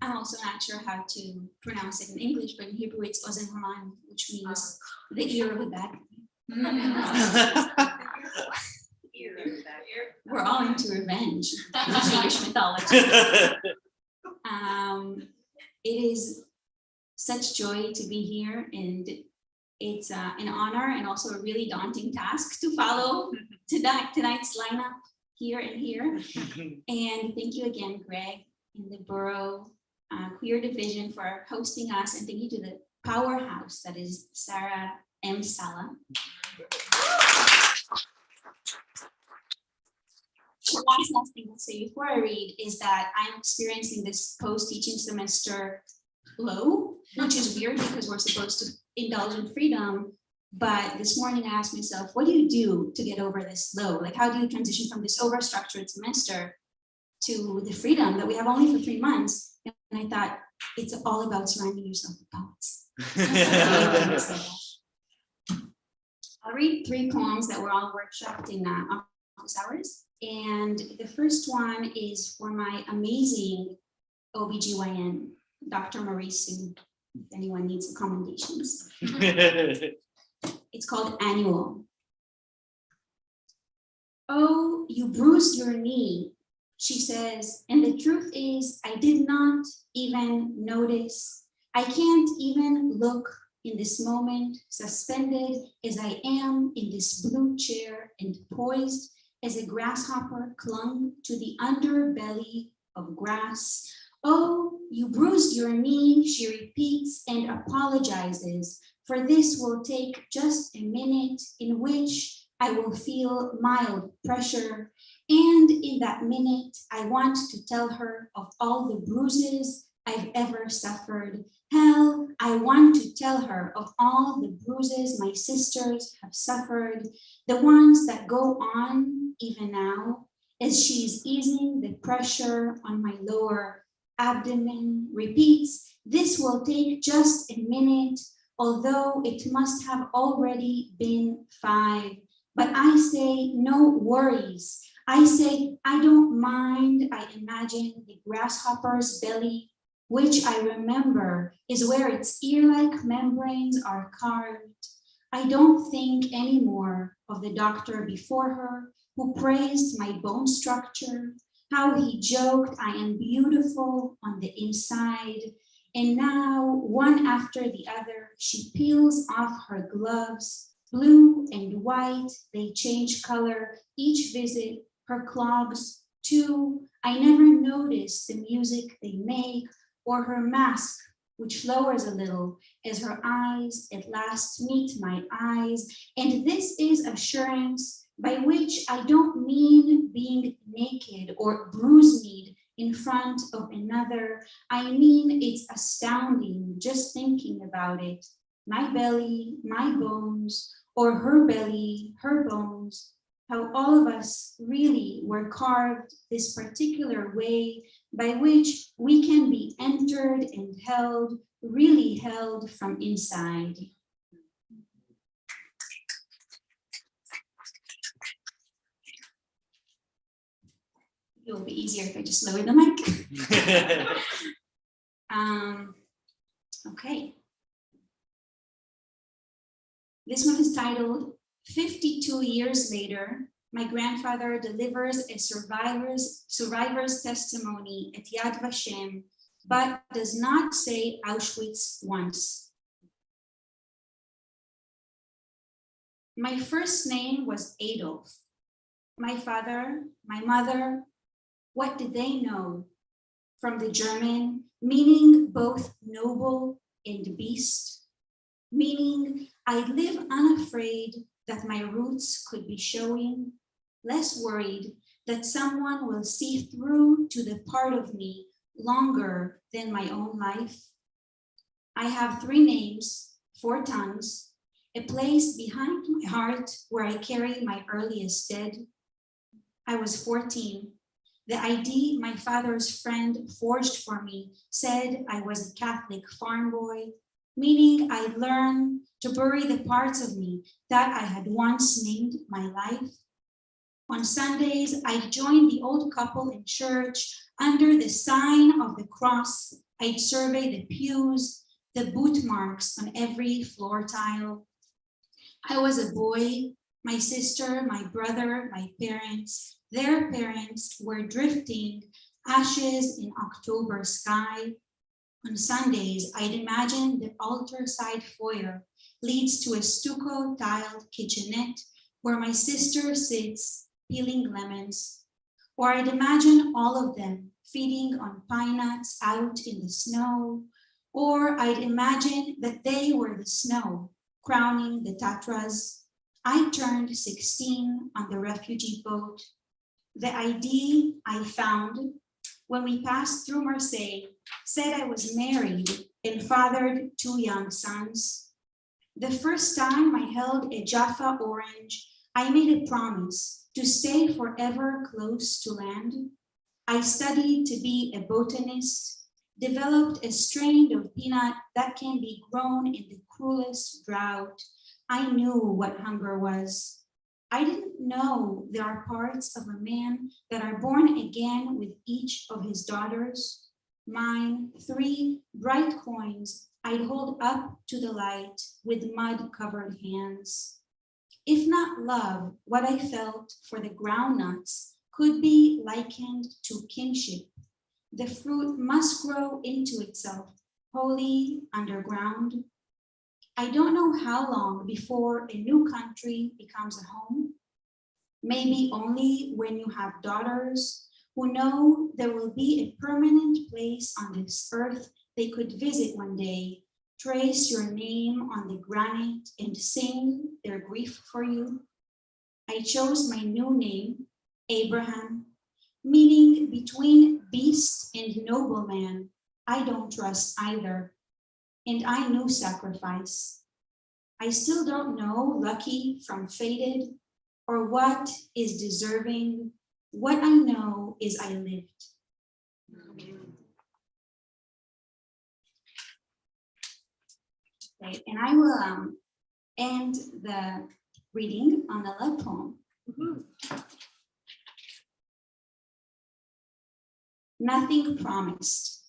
I'm also not sure how to pronounce it in English, but in Hebrew it's Ozen Haman, which means the ear of the bad guy. We're all into revenge in Jewish mythology. It is such joy to be here, and it's an honor and also a really daunting task to follow tonight's lineup here and here. And thank you again, Greg, and the Borough Queer Division for hosting us, and thank you to the powerhouse that is Sarah M. Sala. One last thing I'll say before I read is that I'm experiencing this post-teaching semester low, which is weird because we're supposed to indulge in freedom. But this morning I asked myself, what do you do to get over this low? Like, how do you transition from this overstructured semester to the freedom that we have only for 3 months? And I thought, it's all about surrounding yourself with poets. I'll read 3 poems that were all workshopped in office hours. And the first one is for my amazing OBGYN, Dr. Marie Sue, if anyone needs accommodations. It's called Annual. Oh, you bruised your knee, she says, and the truth is I did not even notice. I can't even look in this moment, suspended as I am in this blue chair and poised as a grasshopper clung to the underbelly of grass. Oh, you bruised your knee, she repeats and apologizes, for this will take just a minute in which I will feel mild pressure. And in that minute, I want to tell her of all the bruises I've ever suffered. Hell, I want to tell her of all the bruises my sisters have suffered, the ones that go on even now, as she's easing the pressure on my lower abdomen, repeats, this will take just a minute, although it must have already been 5. But I say, no worries. I say, I don't mind. I imagine the grasshopper's belly, which I remember is where its ear-like membranes are carved. I don't think anymore of the doctor before her who praised my bone structure, how he joked I am beautiful on the inside. And now, one after the other, she peels off her gloves, blue and white, they change color each visit, her clogs too. I never notice the music they make or her mask, which lowers a little as her eyes at last meet my eyes. And this is assurance, by which I don't mean being naked or bruise-kneed in front of another. I mean, it's astounding just thinking about it. My belly, my bones, or her belly, her bones, how all of us really were carved this particular way by which we can be entered and held, really held from inside. It will be easier if I just lower the mic. Okay. This one is titled 52 Years Later. My grandfather delivers a survivor's testimony at Yad Vashem, but does not say Auschwitz once. My first name was Adolf. My father, my mother, what did they know? From the German, meaning both noble and beast, meaning I live unafraid that my roots could be showing, less worried that someone will see through to the part of me longer than my own life. I have 3 names, 4 tongues, a place behind my heart where I carry my earliest dead. I was 14. The ID my father's friend forged for me said I was a Catholic farm boy, meaning I learned to bury the parts of me that I had once named my life. On Sundays, I joined the old couple in church under the sign of the cross, I'd survey the pews, the boot marks on every floor tile. I was a boy, my sister, my brother, my parents, their parents were drifting ashes in October sky. On Sundays, I'd imagine the altar side foyer leads to a stucco tiled kitchenette where my sister sits peeling lemons. Or I'd imagine all of them feeding on pine nuts out in the snow. Or I'd imagine that they were the snow crowning the Tatras. I turned 16 on the refugee boat. The ID I found when we passed through Marseille said I was married and fathered 2 young sons. The first time I held a Jaffa orange, I made a promise to stay forever close to land. I studied to be a botanist, developed a strain of peanut that can be grown in the cruelest drought. I knew what hunger was. I didn't know there are parts of a man that are born again with each of his daughters. Mine, 3 bright coins I'd hold up to the light with mud-covered hands. If not love, what I felt for the groundnuts could be likened to kinship. The fruit must grow into itself, wholly underground. I don't know how long before a new country becomes a home. Maybe only when you have daughters who know there will be a permanent place on this earth they could visit one day, trace your name on the granite and sing their grief for you. I chose my new name, Abraham, meaning between beast and nobleman. I don't trust either. And I knew sacrifice. I still don't know lucky from fated or what is deserving. What I know is I lived. Okay, and I will end the reading on a love poem. Nothing promised.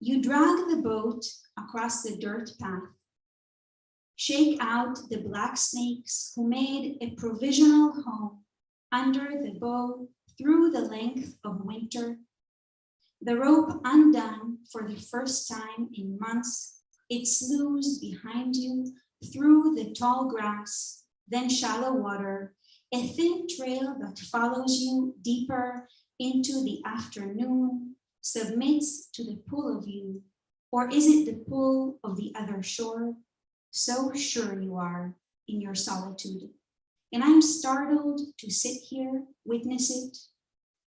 You drag the boat across the dirt path, shake out the black snakes who made a provisional home under the bow through the length of winter. The rope undone for the first time in months, it slews behind you through the tall grass, then shallow water, a thin trail that follows you deeper into the afternoon, submits to the pull of you, or is it the pull of the other shore? So sure you are in your solitude. And I'm startled to sit here, witness it.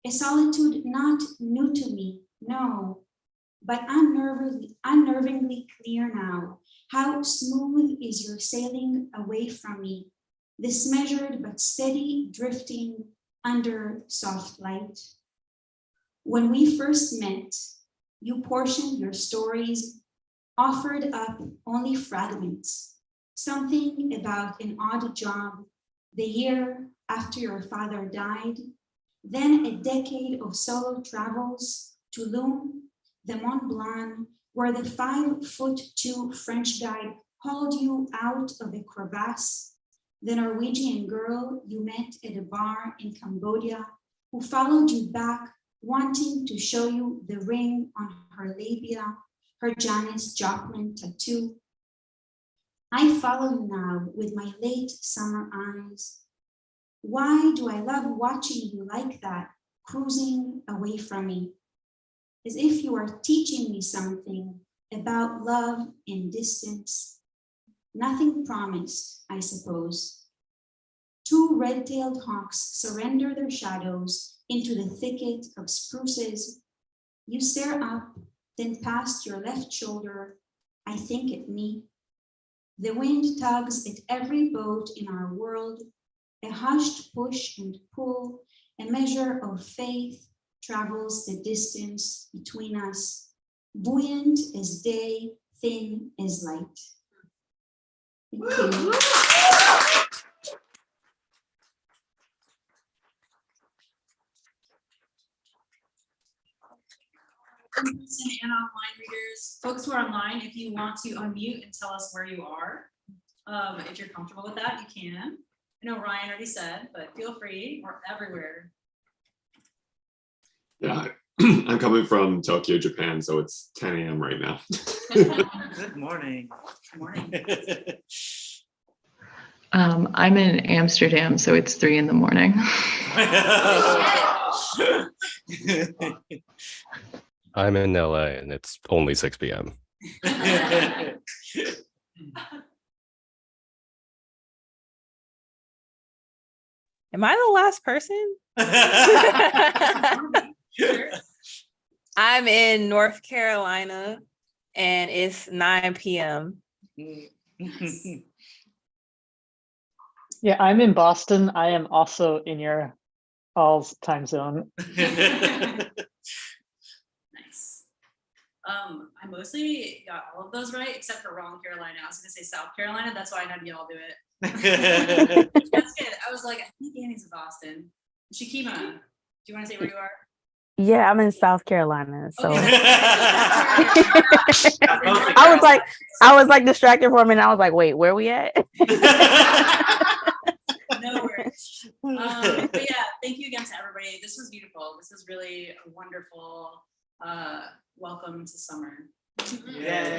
A solitude not new to me, no, but unnervingly clear now. How smooth is your sailing away from me, this measured but steady drifting under soft light. When we first met, you portioned your stories, offered up only fragments, something about an odd job, the year after your father died, then a decade of solo travels, Tulum, the Mont Blanc, where the 5'2" French guide hauled you out of a crevasse, the Norwegian girl you met at a bar in Cambodia, who followed you back, wanting to show you the ring on her labia, her Janis Joplin tattoo. I follow you now with my late summer eyes. Why do I love watching you like that, cruising away from me? As if you are teaching me something about love and distance. Nothing promised, I suppose. 2 red-tailed hawks surrender their shadows into the thicket of spruces. You stare up, then past your left shoulder, I think at me. The wind tugs at every boat in our world, a hushed push and pull, a measure of faith travels the distance between us, buoyant as day, thin as light. Thank you. in-person and online readers. Folks who are online, if you want to unmute and tell us where you are, if you're comfortable with that, you can. I know Ryan already said, but feel free, we're everywhere. Yeah, I'm coming from Tokyo, Japan, so it's 10 a.m. right now. Good morning. Good morning. I'm in Amsterdam, so it's 3 in the morning. I'm in LA and it's only 6 p.m. Am I the last person? I'm in North Carolina and it's 9 p.m. Yeah, I'm in Boston. I am also in your all's time zone. Nice. I mostly got all of those right, except for wrong Carolina. I was gonna say South Carolina, that's why I had y'all do it. That's good. I was like, I think Annie's in Boston. Shakima, do you wanna say where you are? Yeah, I'm in South Carolina. So Okay. I was like distracted for a minute. I was like, wait, where we at? No worries. But yeah, thank you again to everybody. This was beautiful. This was really a wonderful welcome to summer. Yeah.